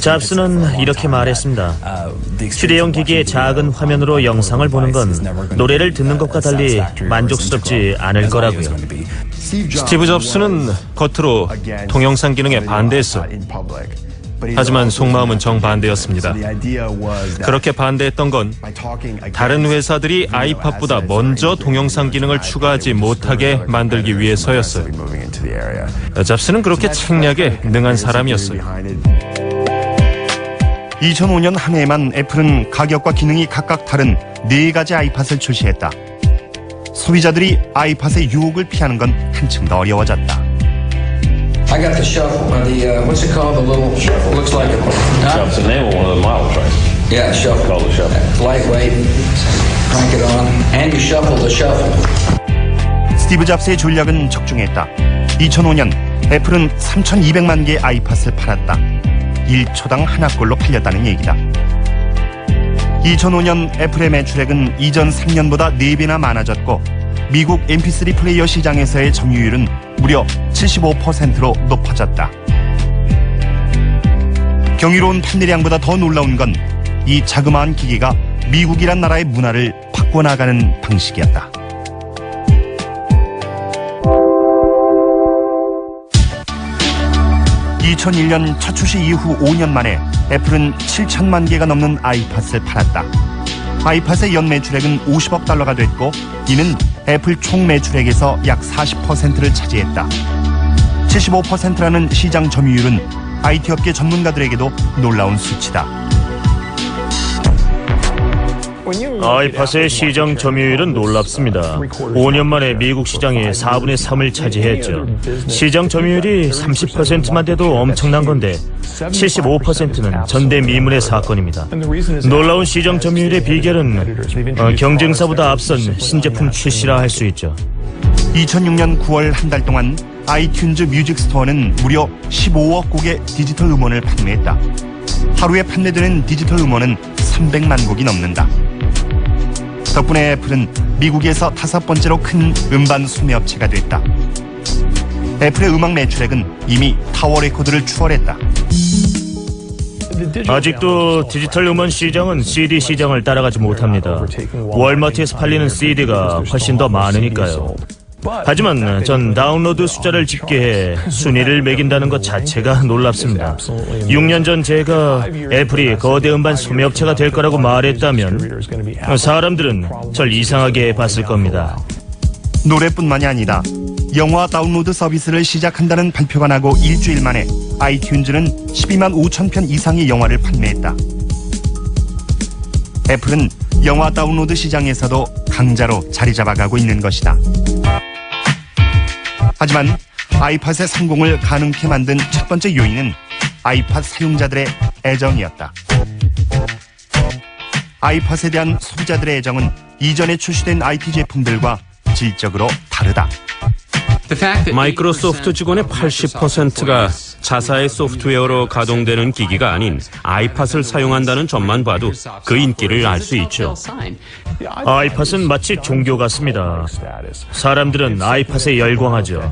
잡스는 이렇게 말했습니다. 휴대용 기기의 작은 화면으로 영상을 보는 건 노래를 듣는 것과 달리 만족스럽지 않을 거라고요. 스티브 잡스는 겉으로 동영상 기능에 반대했어. 하지만 속마음은 정반대였습니다. 그렇게 반대했던 건 다른 회사들이 아이팟보다 먼저 동영상 기능을 추가하지 못하게 만들기 위해서였어요. 잡스는 그렇게 책략에 능한 사람이었어요. 2005년 한 해에만 애플은 가격과 기능이 각각 다른 4가지 아이팟을 출시했다. 소비자들이 아이팟의 유혹을 피하는 건 한층 더 어려워졌다. I got the shuffle, what's it called? The little shuffle. Looks like a That's the name of one of the models, right? Yeah, shuffle. Called the shuffle. Lightweight. Crank it on, and you shuffle the shuffle. 스티브 잡스의 전략은 적중했다. 2005년 애플은 3,200만 개의 아이팟을 팔았다. 1초당 하나꼴로 팔렸다는 얘기다. 2005년 애플의 매출액은 이전 3년보다 4배나 많아졌고 미국 MP3 플레이어 시장에서의 점유율은 무려 75%로 높아졌다. 경이로운 판매량보다 더 놀라운 건 이 자그마한 기기가 미국이란 나라의 문화를 바꿔나가는 방식이었다. (2001년) 첫 출시 이후 5년 만에 애플은 7천만 개가 넘는 아이팟을 팔았다. 아이팟의 연 매출액은 50억 달러가 됐고 이는 애플 총 매출액에서 약 40%를 차지했다. 75%라는 시장 점유율은 IT 업계 전문가들에게도 놀라운 수치다. 아이팟의 시장 점유율은 놀랍습니다. 5년 만에 미국 시장의 4분의 3을 차지했죠. 시장 점유율이 30%만 돼도 엄청난 건데 75%는 전대미문의 사건입니다. 놀라운 시장 점유율의 비결은 경쟁사보다 앞선 신제품 출시라 할 수 있죠. 2006년 9월 한 달 동안 아이튠즈 뮤직 스토어는 무려 15억 곡의 디지털 음원을 판매했다. 하루에 판매되는 디지털 음원은 300만 곡이 넘는다. 덕분에 애플은 미국에서 5번째로 큰 음반 소매업체가 됐다. 애플의 음악 매출액은 이미 타워 레코드를 추월했다. 아직도 디지털 음원 시장은 CD 시장을 따라가지 못합니다. 월마트에서 팔리는 CD가 훨씬 더 많으니까요. 하지만 전 다운로드 숫자를 집계해 순위를 매긴다는 것 자체가 놀랍습니다. 6년 전 제가 애플이 거대 음반 소매업체가 될 거라고 말했다면 사람들은 절 이상하게 봤을 겁니다. 노래뿐만이 아니다. 영화 다운로드 서비스를 시작한다는 발표가 나고 일주일 만에 아이튠즈는 12만 5천 편 이상의 영화를 판매했다. 애플은 영화 다운로드 시장에서도 강자로 자리 잡아가고 있는 것이다. 하지만 아이팟의 성공을 가능케 만든 첫 번째 요인은 아이팟 사용자들의 애정이었다. 아이팟에 대한 소비자들의 애정은 이전에 출시된 IT 제품들과 질적으로 다르다. 마이크로소프트 직원의 80%가 자사의 소프트웨어로 가동되는 기기가 아닌 아이팟을 사용한다는 점만 봐도 그 인기를 알 수 있죠. 아이팟은 마치 종교 같습니다. 사람들은 아이팟에 열광하죠.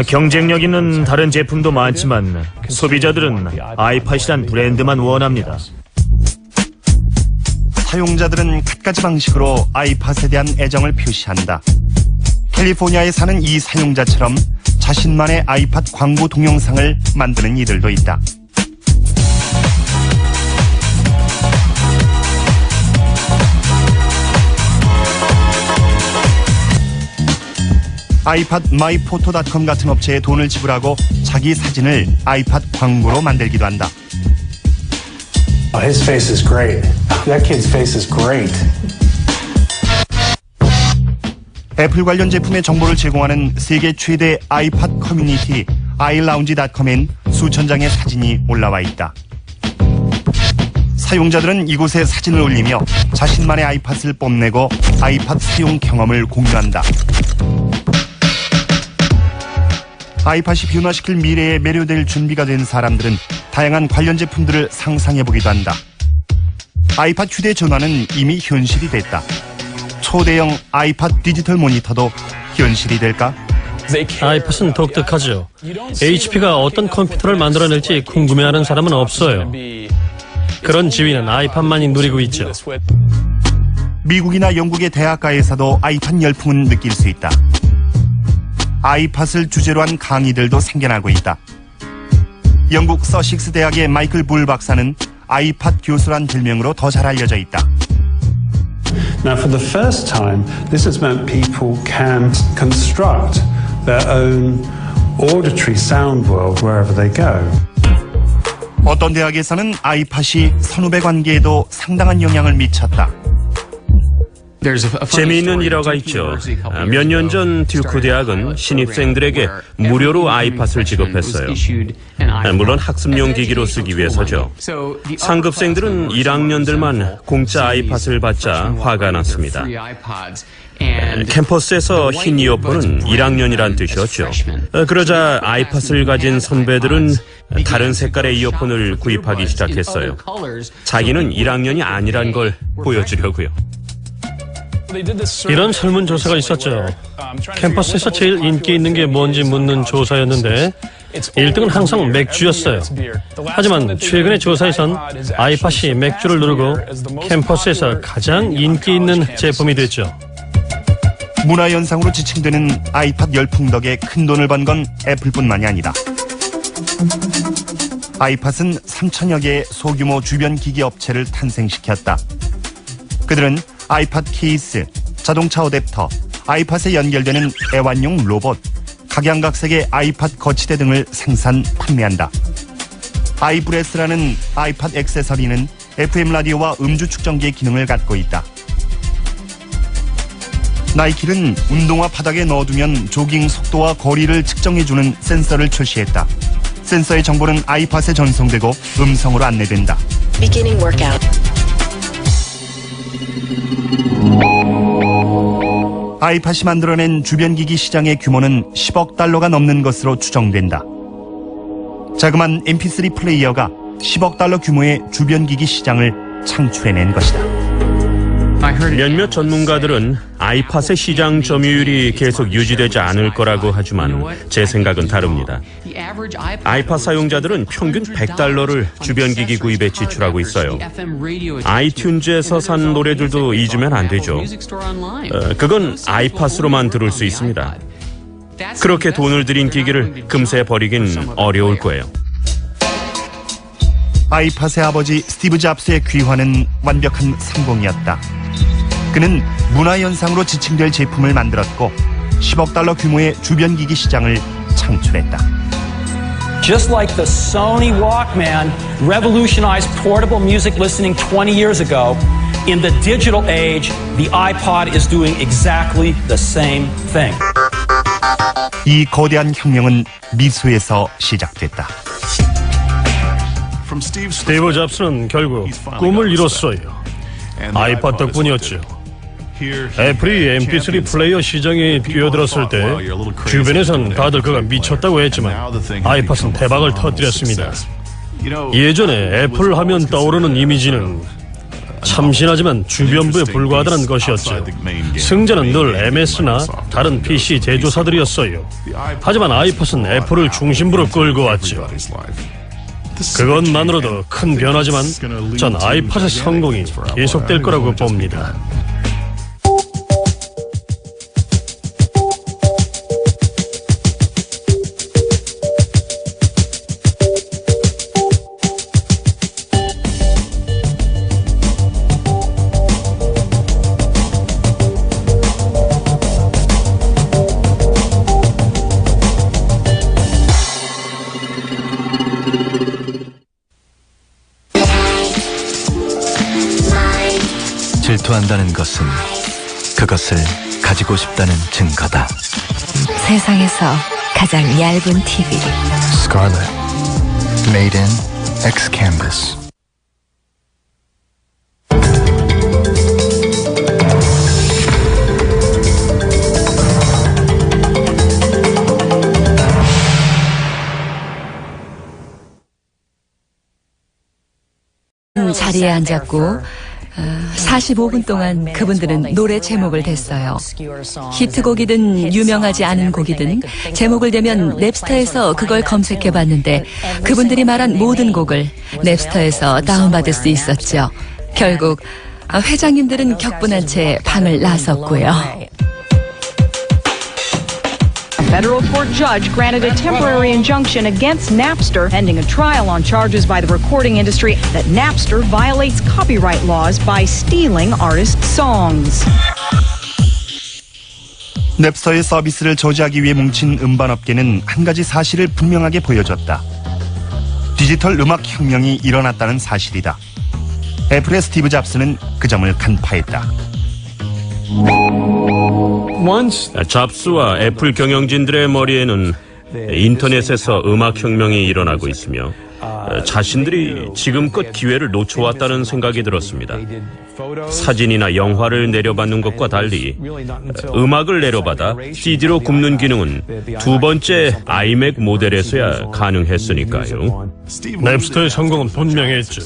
경쟁력 있는 다른 제품도 많지만 소비자들은 아이팟이란 브랜드만 원합니다. 사용자들은 갖가지 방식으로 아이팟에 대한 애정을 표시한다. 캘리포니아에 사는 이 사용자처럼 자신만의 아이팟 광고 동영상을 만드는 이들도 있다. 아이팟 마이포토닷컴 같은 업체에 돈을 지불하고 자기 사진을 아이팟 광고로 만들기도 한다. His face is great. That kid's face is great. 애플 관련 제품의 정보를 제공하는 세계 최대 아이팟 커뮤니티 iLounge.com엔 수천 장의 사진이 올라와 있다. 사용자들은 이곳에 사진을 올리며 자신만의 아이팟을 뽐내고 아이팟 사용 경험을 공유한다. 아이팟이 변화시킬 미래에 매료될 준비가 된 사람들은 다양한 관련 제품들을 상상해보기도 한다. 아이팟 휴대전화는 이미 현실이 됐다. 초대형 아이팟 디지털 모니터도 현실이 될까? 아이팟은 독특하죠. HP가 어떤 컴퓨터를 만들어낼지 궁금해하는 사람은 없어요. 그런 지위는 아이팟만이 누리고 있죠. 미국이나 영국의 대학가에서도 아이팟 열풍은 느낄 수 있다. 아이팟을 주제로 한 강의들도 생겨나고 있다. 영국 서식스 대학의 마이클 불 박사는 아이팟 교수란 별명으로 더 잘 알려져 있다. Now, for the first time, this has meant people can construct their own auditory sound world wherever they go. 어떤 대학에서는 아이팟이 선후배 관계에도 상당한 영향을 미쳤다. 재미있는 일화가 있죠. 몇 년 전 듀크 대학은 신입생들에게 무료로 아이팟을 지급했어요. 물론 학습용 기기로 쓰기 위해서죠. 상급생들은 1학년들만 공짜 아이팟을 받자 화가 났습니다. 캠퍼스에서 흰 이어폰은 1학년이란 뜻이었죠. 그러자 아이팟을 가진 선배들은 다른 색깔의 이어폰을 구입하기 시작했어요. 자기는 1학년이 아니란 걸 보여주려고요. 이런 설문조사가 있었죠. 캠퍼스에서 제일 인기 있는 게 뭔지 묻는 조사였는데 1등은 항상 맥주였어요. 하지만 최근의 조사에선 아이팟이 맥주를 누르고 캠퍼스에서 가장 인기 있는 제품이 됐죠. 문화현상으로 지칭되는 아이팟 열풍 덕에 큰 돈을 번 건 애플뿐만이 아니다. 아이팟은 3천여 개의 소규모 주변 기기 업체를 탄생시켰다. 그들은 아이팟 케이스, 자동차 어댑터, 아이팟에 연결되는 애완용 로봇, 각양각색의 아이팟 거치대 등을 생산, 판매한다. 아이브레스라는 아이팟 액세서리는 FM 라디오와 음주 측정기의 기능을 갖고 있다. 나이키는 운동화 바닥에 넣어두면 조깅 속도와 거리를 측정해주는 센서를 출시했다. 센서의 정보는 아이팟에 전송되고 음성으로 안내된다. Beginning workout. 아이팟이 만들어낸 주변기기 시장의 규모는 10억 달러가 넘는 것으로 추정된다. 자그만 MP3 플레이어가 10억 달러 규모의 주변기기 시장을 창출해낸 것이다. 몇몇 전문가들은 아이팟의 시장 점유율이 계속 유지되지 않을 거라고 하지만 제 생각은 다릅니다. 아이팟 사용자들은 평균 100달러를 주변기기 구입에 지출하고 있어요. 아이튠즈에서 산 노래들도 잊으면 안 되죠. 그건 아이팟으로만 들을 수 있습니다. 그렇게 돈을 들인 기기를 금세 버리긴 어려울 거예요. 아이팟의 아버지 스티브 잡스의 귀환은 완벽한 성공이었다. 그는 문화현상으로 지칭될 제품을 만들었고 10억 달러 규모의 주변기기 시장을 창출했다. Just like the Sony Walkman revolutionized portable music listening 20 years ago, in the digital age, the iPod is doing exactly the same thing. 이 거대한 혁명은 미수에서 시작됐다. 스티브 잡스는 결국 꿈을 이뤘어요. 아이팟 덕분이었죠. 애플이 MP3 플레이어 시장에 뛰어들었을 때 주변에선 다들 그가 미쳤다고 했지만 아이팟은 대박을 터뜨렸습니다. 예전에 애플 하면 떠오르는 이미지는 참신하지만 주변부에 불과하다는 것이었죠. 승자는 늘 MS나 다른 PC 제조사들이었어요. 하지만 아이팟은 애플을 중심부로 끌고 왔죠. 그것만으로도 큰 변화지만 전 아이팟의 성공이 계속될 거라고 봅니다. 질투한다는 것은 그것을 가지고 싶다는 증거다. 세상에서 가장 얇은 TV. Scarlett, made in X-Canvas. 자리에 앉았고 45분 동안 그분들은 노래 제목을 댔어요. 히트곡이든 유명하지 않은 곡이든 제목을 대면 냅스터에서 그걸 검색해봤는데 그분들이 말한 모든 곡을 냅스터에서 다운받을 수 있었죠. 결국 회장님들은 격분한 채 방을 나섰고요. A federal court judge granted a temporary injunction against Napster, ending a trial on charges by the recording industry that Napster violates copyright laws by stealing artists' songs. 냅스터의 서비스를 저지하기 위해 뭉친 음반업계는 한 가지 사실을 분명하게 보여줬다. 디지털 음악 혁명이 일어났다는 사실이다. 애플의 스티브 잡스는 그 점을 간파했다. 잡스와 애플 경영진들의 머리에는 인터넷에서 음악 혁명이 일어나고 있으며 자신들이 지금껏 기회를 놓쳐왔다는 생각이 들었습니다. 사진이나 영화를 내려받는 것과 달리 음악을 내려받아 CD로 굽는 기능은 두 번째 아이맥 모델에서야 가능했으니까요. 냅스터의 성공은 분명했죠.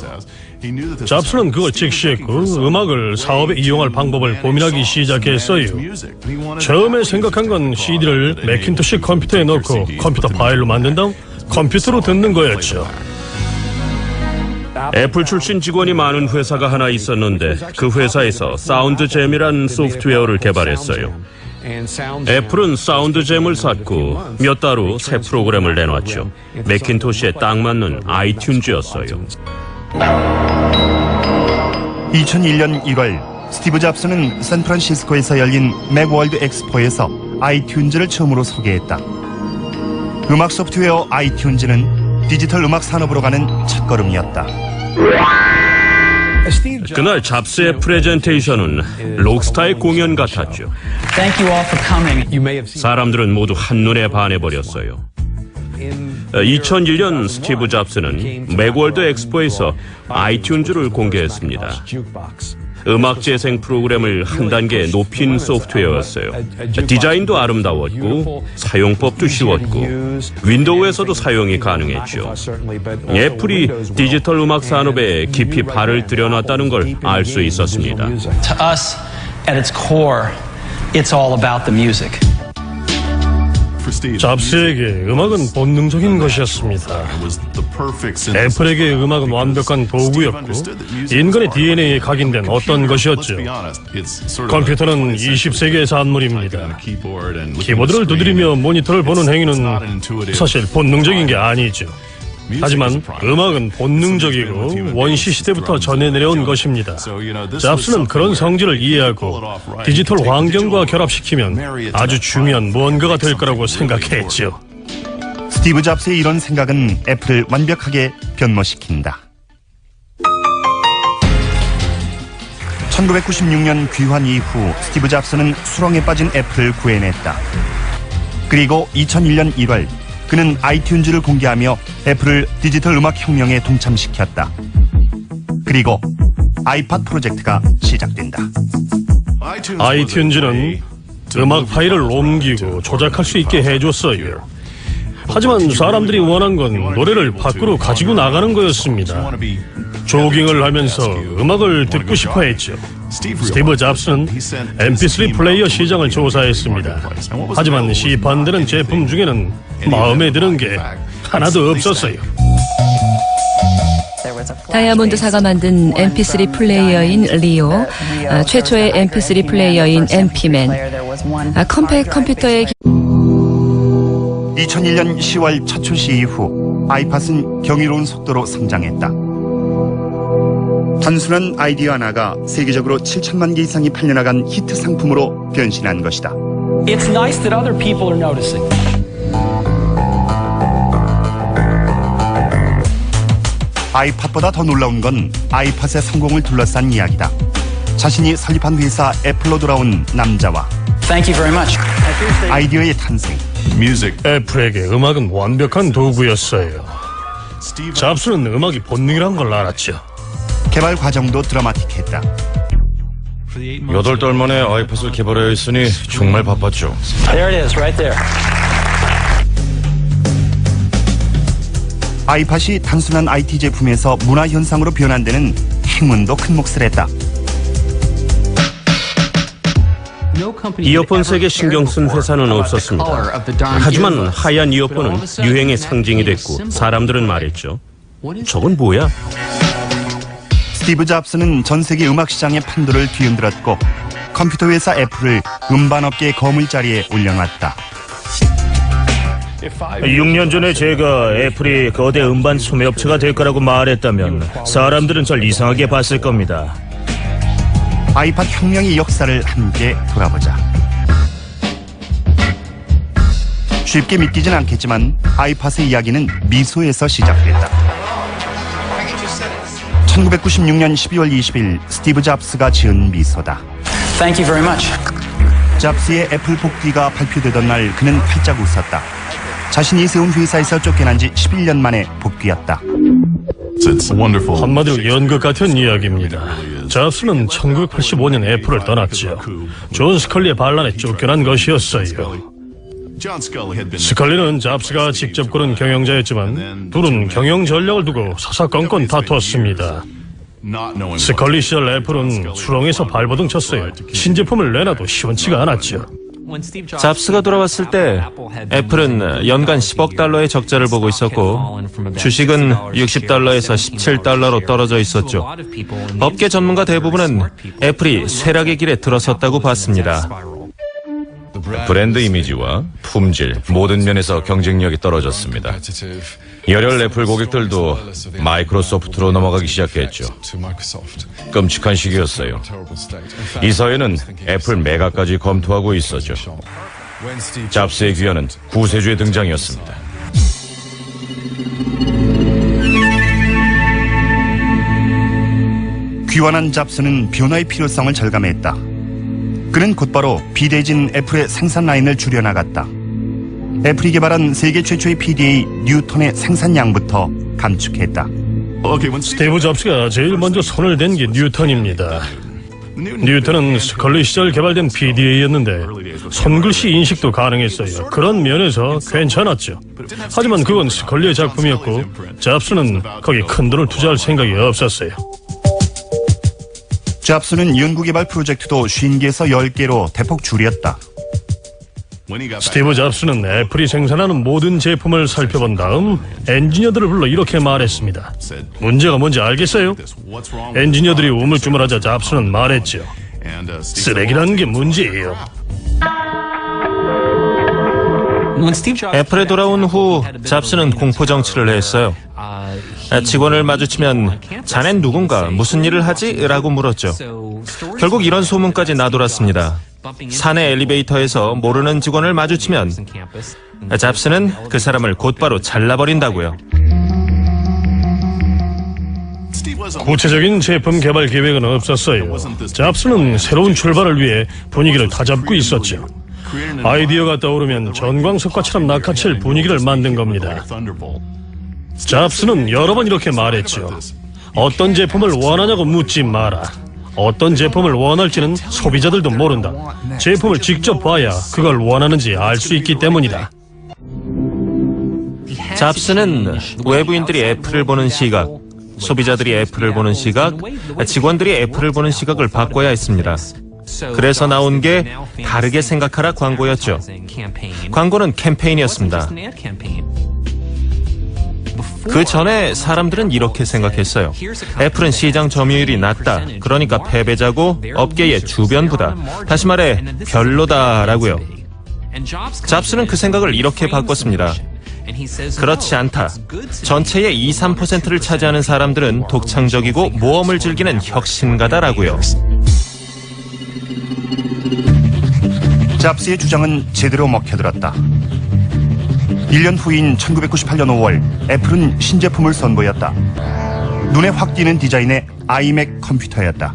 잡스는 그걸 직시했고 음악을 사업에 이용할 방법을 고민하기 시작했어요. 처음에 생각한 건 CD를 매킨토시 컴퓨터에 넣고 컴퓨터 파일로 만든 다음 컴퓨터로 듣는 거였죠. 애플 출신 직원이 많은 회사가 하나 있었는데 그 회사에서 사운드잼이란 소프트웨어를 개발했어요. 애플은 사운드잼을 샀고 몇 달 후 새 프로그램을 내놨죠. 매킨토시에 딱 맞는 아이튠즈였어요. 2001년 1월 스티브 잡스는 샌프란시스코에서 열린 맥월드 엑스포에서 아이튠즈를 처음으로 소개했다. 음악 소프트웨어 아이튠즈는 디지털 음악 산업으로 가는 첫걸음이었다. 그날 잡스의 프레젠테이션은 록스타의 공연 같았죠. 사람들은 모두 한눈에 반해버렸어요. 2001년 스티브 잡스는 맥월드 엑스포에서 아이튠즈를 공개했습니다. 음악 재생 프로그램을 한 단계 높인 소프트웨어였어요. 디자인도 아름다웠고 사용법도 쉬웠고 윈도우에서도 사용이 가능했죠. 애플이 디지털 음악 산업에 깊이 발을 들여놨다는 걸 알 수 있었습니다. To us, at its core, it's all about the music. 잡스에게 음악은 본능적인 것이었습니다. 애플에게 음악은 완벽한 도구였고 인간의 DNA에 각인된 어떤 것이었죠. 컴퓨터는 20세기의 산물입니다. 키보드를 두드리며 모니터를 보는 행위는 사실 본능적인 게 아니죠. 하지만 음악은 본능적이고 원시 시대부터 전해 내려온 것입니다. 잡스는 그런 성질을 이해하고 디지털 환경과 결합시키면 아주 중요한 무언가가 될 거라고 생각했죠. 스티브 잡스의 이런 생각은 애플을 완벽하게 변모시킨다. 1996년 귀환 이후 스티브 잡스는 수렁에 빠진 애플을 구해냈다. 그리고 2001년 1월 그는 아이튠즈를 공개하며 애플을 디지털 음악 혁명에 동참시켰다. 그리고 아이팟 프로젝트가 시작된다. 아이튠즈는 음악 파일을 옮기고 조작할 수 있게 해줬어요. 하지만 사람들이 원한 건 노래를 밖으로 가지고 나가는 거였습니다. 조깅을 하면서 음악을 듣고 싶어 했죠. 스티브 잡스는 MP3 플레이어 시장을 조사했습니다. 하지만 시판되는 제품 중에는 마음에 드는 게 하나도 없었어요. 다이아몬드사가 만든 MP3 플레이어인 리오, 최초의 MP3 플레이어인 MP맨, 컴팩 컴퓨터의 2001년 10월 첫 출시 이후 아이팟은 경이로운 속도로 성장했다. 단순한 아이디어 하나가 세계적으로 7천만 개 이상이 팔려나간 히트 상품으로 변신한 것이다. It's nice that other people are noticing. 아이팟보다 더 놀라운 건 아이팟의 성공을 둘러싼 이야기다. 자신이 설립한 회사 애플로 돌아온 남자와 Thank you very much. 아이디어의 탄생. 애플에게 음악은 완벽한 도구였어요. 잡스는 음악이 본능이란 걸 알았죠. 개발 과정도 드라마틱했다. 8달 만에 아이팟을 개발하여 있으니 정말 바빴죠. There it is, right there. 아이팟이 단순한 IT 제품에서 문화 현상으로 변환되는 행운도 큰 몫을 했다. 이어폰색에 신경 쓴 회사는 없었습니다. 하지만 하얀 이어폰은 유행의 상징이 됐고 사람들은 말했죠. 저건 뭐야? 스티브 잡스는 전 세계 음악 시장의 판도를 뒤흔들었고 컴퓨터 회사 애플을 음반업계의 거물자리에 올려놨다. 6년 전에 제가 애플이 거대 음반 소매업체가 될 거라고 말했다면 사람들은 절 이상하게 봤을 겁니다. 아이팟 혁명의 역사를 함께 돌아보자. 쉽게 믿기진 않겠지만 아이팟의 이야기는 미소에서 시작됐다. 1996년 12월 20일 스티브 잡스가 지은 미소다. Thank you very much. 잡스의 애플 복귀가 발표되던 날 그는 활짝 웃었다. 자신이 세운 회사에서 쫓겨난 지 11년 만에 복귀였다. 한마디로 연극 같은 이야기입니다. 잡스는 1985년 애플을 떠났죠. 존 스컬리의 반란에 쫓겨난 것이었어요. 스컬리는 잡스가 직접 고른 경영자였지만 둘은 경영 전략을 두고 사사건건 다투었습니다. 스컬리 시절 애플은 수렁에서 발버둥 쳤어요. 신제품을 내놔도 시원치가 않았죠. 잡스가 돌아왔을 때 애플은 연간 10억 달러의 적자를 보고 있었고 주식은 60달러에서 17달러로 떨어져 있었죠. 업계 전문가 대부분은 애플이 쇠락의 길에 들어섰다고 봤습니다. 브랜드 이미지와 품질, 모든 면에서 경쟁력이 떨어졌습니다. 열혈 애플 고객들도 마이크로소프트로 넘어가기 시작했죠. 끔찍한 시기였어요. 이 사회는 애플 매각까지 검토하고 있었죠. 잡스의 귀환은 구세주의 등장이었습니다. 귀환한 잡스는 변화의 필요성을 절감했다. 그는 곧바로 비대해진 애플의 생산 라인을 줄여나갔다. 애플이 개발한 세계 최초의 PDA 뉴턴의 생산량부터 감축했다. 스티브 잡스가 제일 먼저 손을 댄 게 뉴턴입니다. 뉴턴은 스컬리 시절 개발된 PDA였는데 손글씨 인식도 가능했어요. 그런 면에서 괜찮았죠. 하지만 그건 스컬리의 작품이었고 잡스는 거기 큰 돈을 투자할 생각이 없었어요. 잡스는 연구개발 프로젝트도 50개에서 10개로 대폭 줄였다. 스티브 잡스는 애플이 생산하는 모든 제품을 살펴본 다음 엔지니어들을 불러 이렇게 말했습니다. 문제가 뭔지 알겠어요? 엔지니어들이 우물쭈물하자 잡스는 말했죠. 쓰레기라는 게 문제예요. 애플에 돌아온 후 잡스는 공포 정치를 했어요. 직원을 마주치면 자넨 누군가 무슨 일을 하지? 라고 물었죠. 결국 이런 소문까지 나돌았습니다. 사내 엘리베이터에서 모르는 직원을 마주치면 잡스는 그 사람을 곧바로 잘라버린다고요. 구체적인 제품 개발 계획은 없었어요. 잡스는 새로운 출발을 위해 분위기를 다잡고 있었죠. 아이디어가 떠오르면 전광석과처럼 낚아챌 분위기를 만든 겁니다. 잡스는 여러 번 이렇게 말했죠. 어떤 제품을 원하냐고 묻지 마라. 어떤 제품을 원할지는 소비자들도 모른다. 제품을 직접 봐야 그걸 원하는지 알 수 있기 때문이다. 잡스는 외부인들이 애플을 보는 시각, 소비자들이 애플을 보는 시각, 직원들이 애플을 보는 시각을 바꿔야 했습니다. 그래서 나온 게 다르게 생각하라 광고였죠. 광고는 캠페인이었습니다. 그 전에 사람들은 이렇게 생각했어요. 애플은 시장 점유율이 낮다. 그러니까 패배자고 업계의 주변부다. 다시 말해 별로다라고요. 잡스는 그 생각을 이렇게 바꿨습니다. 그렇지 않다. 전체의 2~3%를 차지하는 사람들은 독창적이고 모험을 즐기는 혁신가다라고요. 잡스의 주장은 제대로 먹혀들었다. 1년 후인 1998년 5월 애플은 신제품을 선보였다. 눈에 확 띄는 디자인의 아이맥 컴퓨터였다.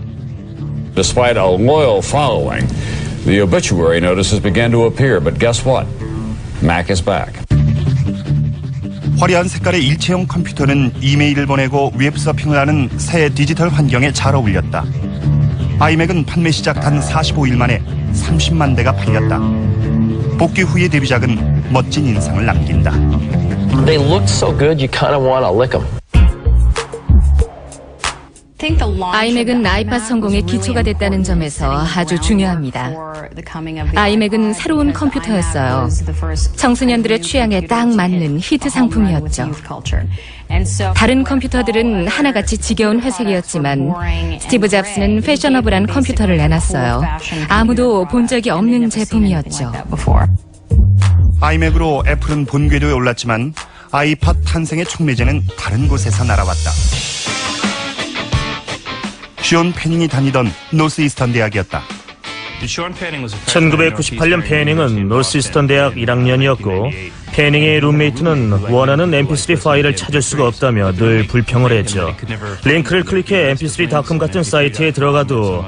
Despite a loyal following, the obituary notices began to appear, but guess what? Mac is back. 화려한 색깔의 일체형 컴퓨터는 이메일을 보내고 웹서핑을 하는 새 디지털 환경에 잘 어울렸다. 아이맥은 판매 시작 단 45일 만에 30만 대가 팔렸다. 복귀 후의 데뷔작은 멋진 인상을 남긴다. They looked so good, you kind of want to lick them. 아이맥은 아이팟 성공의 기초가 됐다는 점에서 아주 중요합니다. 아이맥은 새로운 컴퓨터였어요. 청소년들의 취향에 딱 맞는 히트 상품이었죠. 다른 컴퓨터들은 하나같이 지겨운 회색이었지만 스티브 잡스는 패셔너블한 컴퓨터를 내놨어요. 아무도 본 적이 없는 제품이었죠. 아이맥으로 애플은 본궤도에 올랐지만 아이팟 탄생의 촉매제는 다른 곳에서 날아왔다. 숀 패닝이 다니던 노스이스턴 대학이었다. 1998년 패닝은 노스이스턴 대학 1학년이었고 패닝의 룸메이트는 원하는 mp3 파일을 찾을 수가 없다며 늘 불평을 했죠. 링크를 클릭해 mp3.com 같은 사이트에 들어가도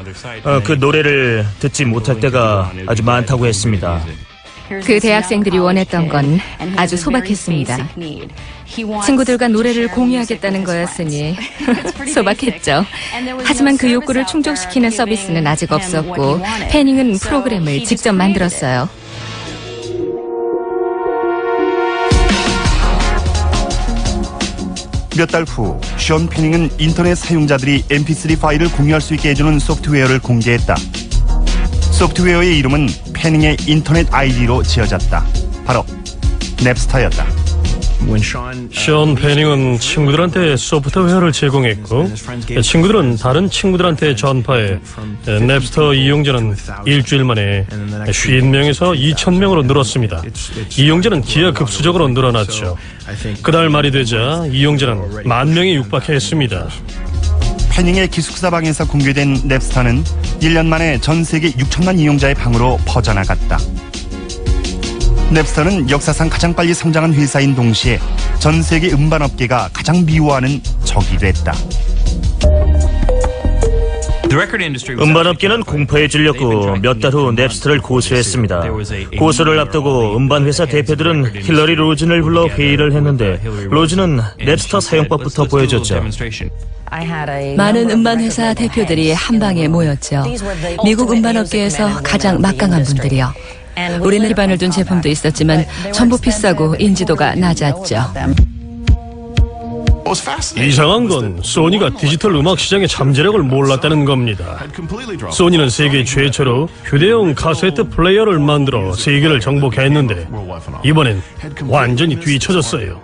그 노래를 듣지 못할 때가 아주 많다고 했습니다. 그 대학생들이 원했던 건 아주 소박했습니다. 친구들과 노래를 공유하겠다는 거였으니 소박했죠. 하지만 그 욕구를 충족시키는 서비스는 아직 없었고 패닝은 프로그램을 직접 만들었어요. 몇 달 후, 션 패닝은 인터넷 사용자들이 mp3 파일을 공유할 수 있게 해주는 소프트웨어를 공개했다. 소프트웨어의 이름은 패닝의 인터넷 아이디로 지어졌다. 바로 냅스터였다. 션 패닝은 친구들한테 소프트웨어를 제공했고 친구들은 다른 친구들한테 전파해 냅스터 이용자는 일주일 만에 50명에서 2,000명으로 늘었습니다. 이용자는 기하급수적으로 늘어났죠. 그달 말이 되자 이용자는 10,000명에 육박했습니다. 패닝의 기숙사 방에서 공개된 냅스터는 1년 만에 전 세계 6천만 이용자의 방으로 퍼져나갔다. 냅스터는 역사상 가장 빨리 성장한 회사인 동시에 전 세계 음반업계가 가장 미워하는 적이 됐다. 음반업계는 공포에 질렸고 몇 달 후 냅스터를 고소했습니다. 고소를 앞두고 음반회사 대표들은 힐러리 로즌을 불러 회의를 했는데 로즌은 냅스터 사용법부터 보여줬죠. 많은 음반회사 대표들이 한 방에 모였죠. 미국 음반업계에서 가장 막강한 분들이요. 우리는 기반을 둔 제품도 있었지만 전부 비싸고 인지도가 낮았죠. 이상한 건 소니가 디지털 음악 시장의 잠재력을 몰랐다는 겁니다. 소니는 세계 최초로 휴대용 카세트 플레이어를 만들어 세계를 정복했는데 이번엔 완전히 뒤처졌어요.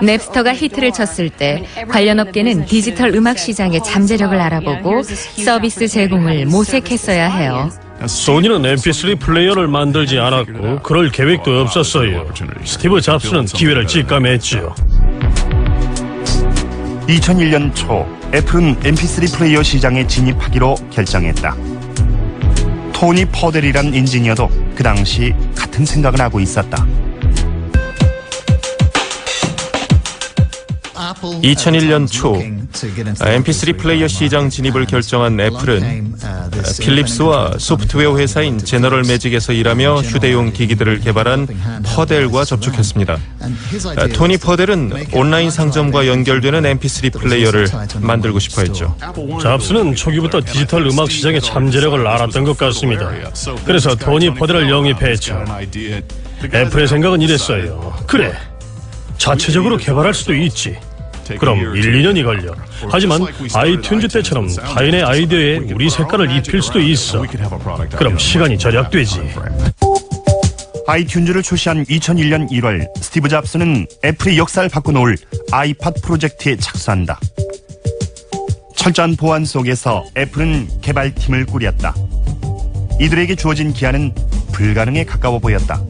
냅스터가 히트를 쳤을 때 관련 업계는 디지털 음악 시장의 잠재력을 알아보고 서비스 제공을 모색했어야 해요. 소니는 mp3 플레이어를 만들지 않았고 그럴 계획도 없었어요. 스티브 잡스는 기회를 직감했지요. 2001년 초 애플은 mp3 플레이어 시장에 진입하기로 결정했다. 토니 퍼델이란 엔지니어도 그 당시 같은 생각을 하고 있었다. 2001년 초 mp3 플레이어 시장 진입을 결정한 애플은 필립스와 소프트웨어 회사인 제너럴 매직에서 일하며 휴대용 기기들을 개발한 퍼델과 접촉했습니다. 토니 퍼델은 온라인 상점과 연결되는 mp3 플레이어를 만들고 싶어 했죠. 잡스는 초기부터 디지털 음악 시장의 잠재력을 알았던 것 같습니다. 그래서 토니 퍼델을 영입했죠. 애플의 생각은 이랬어요. 그래, 자체적으로 개발할 수도 있지. 그럼 1-2년이 걸려. 하지만 아이튠즈 때처럼 타인의 아이디어에 우리 색깔을 입힐 수도 있어. 그럼 시간이 절약되지. 아이튠즈를 출시한 2001년 1월 스티브 잡스는 애플의 역사를 바꿔놓을 아이팟 프로젝트에 착수한다. 철저한 보안 속에서 애플은 개발팀을 꾸렸다. 이들에게 주어진 기한은 불가능에 가까워 보였다.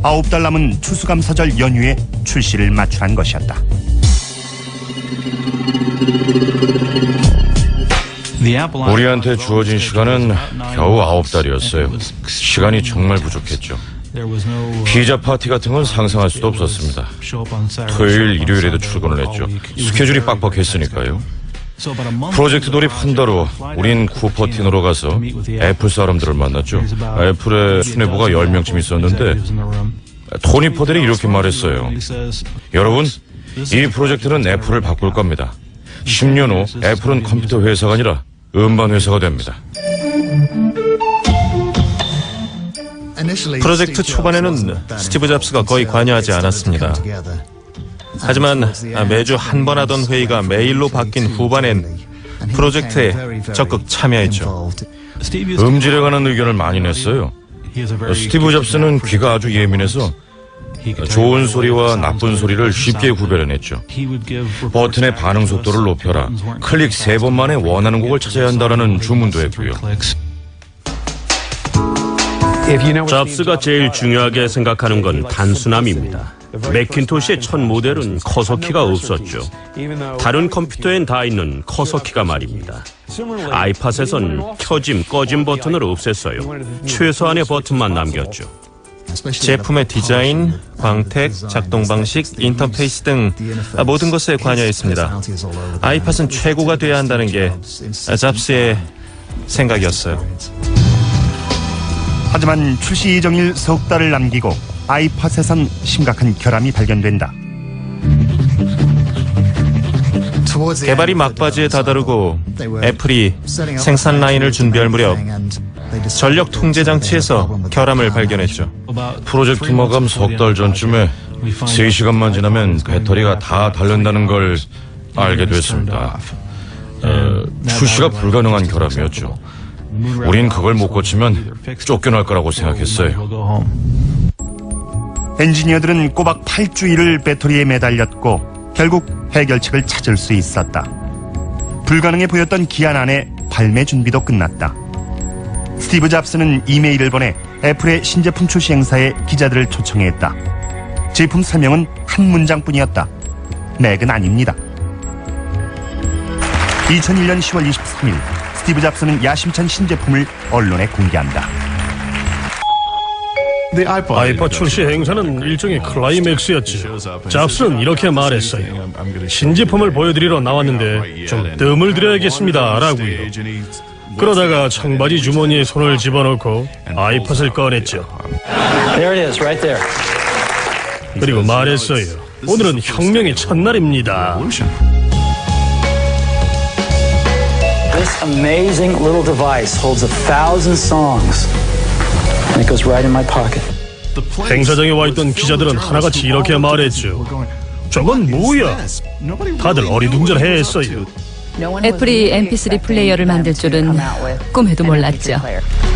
9달 남은 추수감사절 연휴에 출시를 맞추란 것이었다. 우리한테 주어진 시간은 겨우 9달이었어요. 시간이 정말 부족했죠. 피자 파티 같은 건 상상할 수도 없었습니다. 토요일, 일요일에도 출근을 했죠. 스케줄이 빡빡했으니까요. 프로젝트 돌입 한 달 후 우린 쿠퍼틴으로 가서 애플 사람들을 만났죠. 애플에 수뇌부가 10명쯤 있었는데 토니 퍼델이 이렇게 말했어요. 여러분, 이 프로젝트는 애플을 바꿀 겁니다. 10년 후 애플은 컴퓨터 회사가 아니라 음반 회사가 됩니다. 프로젝트 초반에는 스티브 잡스가 거의 관여하지 않았습니다. 하지만 매주 한 번 하던 회의가 매일로 바뀐 후반엔 프로젝트에 적극 참여했죠. 음질에 관한 의견을 많이 냈어요. 스티브 잡스는 귀가 아주 예민해서 좋은 소리와 나쁜 소리를 쉽게 구별해냈죠. 버튼의 반응 속도를 높여라, 클릭 3번 만에 원하는 곡을 찾아야 한다라는 주문도 했고요. 잡스가 제일 중요하게 생각하는 건 단순함입니다. 맥킨토시의 첫 모델은 커서키가 없었죠. 다른 컴퓨터엔 다 있는 커서키가 말입니다. 아이팟에선 켜짐, 꺼짐 버튼을 없앴어요. 최소한의 버튼만 남겼죠. 제품의 디자인, 광택, 작동 방식, 인터페이스 등 모든 것에 관여했습니다. 아이팟은 최고가 돼야 한다는 게 잡스의 생각이었어요. 하지만 출시 예정일 석 달을 남기고 아이팟에선 심각한 결함이 발견된다. 개발이 막바지에 다다르고 애플이 생산 라인을 준비할 무렵 전력 통제 장치에서 결함을 발견했죠. 프로젝트 마감 석 달 전쯤에 3시간만 지나면 배터리가 다 닳는다는 걸 알게 됐습니다. 출시가 불가능한 결함이었죠. 우린 그걸 못 고치면 쫓겨날 거라고 생각했어요. 엔지니어들은 꼬박 8주일을 배터리에 매달렸고 결국 해결책을 찾을 수 있었다. 불가능해 보였던 기한 안에 발매 준비도 끝났다. 스티브 잡스는 이메일을 보내 애플의 신제품 출시 행사에 기자들을 초청했다. 제품 설명은 한 문장뿐이었다. 맥은 아닙니다. 2001년 10월 23일 스티브 잡스는 야심찬 신제품을 언론에 공개한다. 아이팟 출시 행사는 일종의 클라이맥스였지. 잡스는 이렇게 말했어요. 신제품을 보여드리러 나왔는데 좀 뜸을 들여야겠습니다 라고요. 그러다가 청바지 주머니에 손을 집어넣고 아이팟을 꺼냈죠. There it is, right there. 그리고 말했어요. 오늘은 혁명의 첫날입니다. This amazing little device holds 1,000 songs. And it goes right in my pocket. 행사장에 와 있던 기자들은 하나같이 이렇게 말했죠. 저건 뭐야? 다들 어리둥절해했어요. 애플이 MP3 플레이어를 만들 줄은 꿈에도 몰랐죠.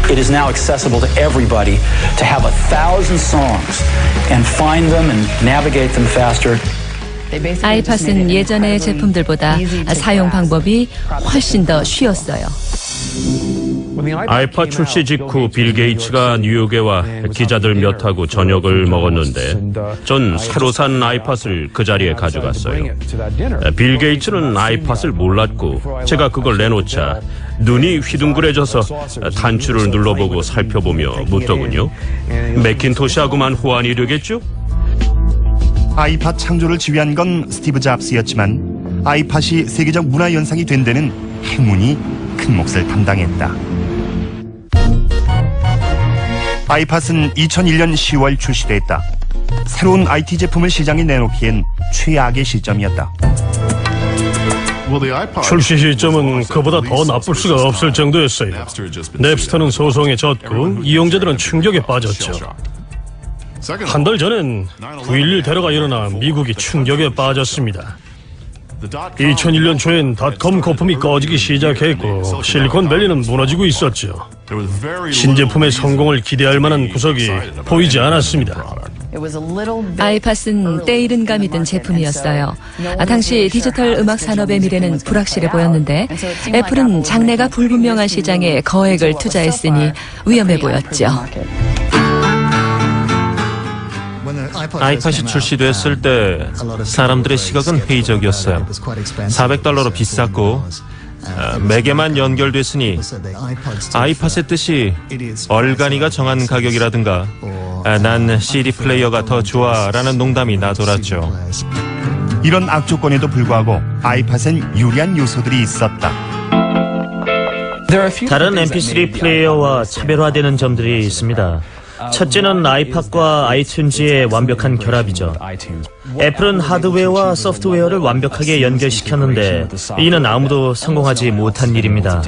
It is now accessible to everybody to have 1,000 songs and find them and navigate them faster. 아이팟은 예전의 제품들보다 사용 방법이 훨씬 더 쉬웠어요. 아이팟 출시 직후 빌 게이츠가 뉴욕에 와 기자들 몇하고 저녁을 먹었는데 전 새로 산 아이팟을 그 자리에 가져갔어요. 빌 게이츠는 아이팟을 몰랐고 제가 그걸 내놓자 눈이 휘둥그레져서 단추를 눌러보고 살펴보며 묻더군요. 맥킨토시하고만 호환이 되겠죠? 아이팟 창조를 지휘한 건 스티브 잡스였지만 아이팟이 세계적 문화연상이 된 데는 행운이 큰 몫을 담당했다. 아이팟은 2001년 10월 출시됐다. 새로운 IT 제품을 시장에 내놓기엔 최악의 시점이었다. 출시 시점은 그보다 더 나쁠 수가 없을 정도였어요. 냅스터는 소송에 졌고 이용자들은 충격에 빠졌죠. 한 달 전엔 9.11 테러가 일어나 미국이 충격에 빠졌습니다. 2001년 초엔 닷컴 거품이 꺼지기 시작했고 실리콘밸리는 무너지고 있었죠. 신제품의 성공을 기대할 만한 구석이 보이지 않았습니다. 아이팟은 때이른 감이 든 제품이었어요. 당시 디지털 음악 산업의 미래는 불확실해 보였는데 애플은 장래가 불분명한 시장에 거액을 투자했으니 위험해 보였죠. 아이팟이 출시됐을 때 사람들의 시각은 회의적이었어요. $400로 비쌌고 맥에만 연결됐으니 아이팟의 뜻이 얼간이가 정한 가격이라든가 난 CD 플레이어가 더 좋아라는 농담이 나돌았죠. 이런 악조건에도 불구하고 아이팟엔 유리한 요소들이 있었다. 다른 MP3 플레이어와 차별화되는 점들이 있습니다. 첫째는 아이팟과 아이튠즈의 완벽한 결합이죠. 애플은 하드웨어와 소프트웨어를 완벽하게 연결시켰는데 이는 아무도 성공하지 못한 일입니다.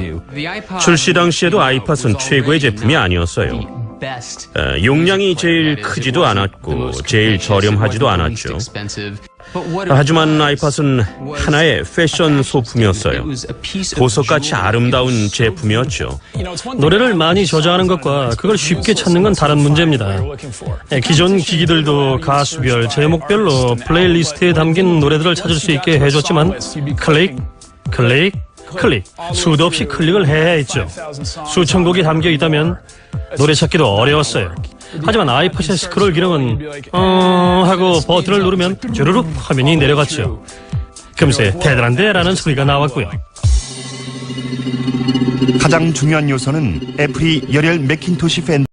출시 당시에도 아이팟은 최고의 제품이 아니었어요. 용량이 제일 크지도 않았고 제일 저렴하지도 않았죠. 하지만 아이팟은 하나의 패션 소품이었어요. 보석같이 아름다운 제품이었죠. 노래를 많이 저장하는 것과 그걸 쉽게 찾는 건 다른 문제입니다. 기존 기기들도 가수별, 제목별로 플레이리스트에 담긴 노래들을 찾을 수 있게 해줬지만 클릭, 클릭, 클릭, 수도 없이 클릭을 해야 했죠. 수천 곡이 담겨 있다면 노래 찾기도 어려웠어요. 하지만 아이팟의 스크롤 기능은 하고 버튼을 누르면 주르륵 화면이 내려갔죠. 금세 대단한데라는 소리가 나왔고요. 가장 중요한 요소는 애플이 열혈 매킨토시 팬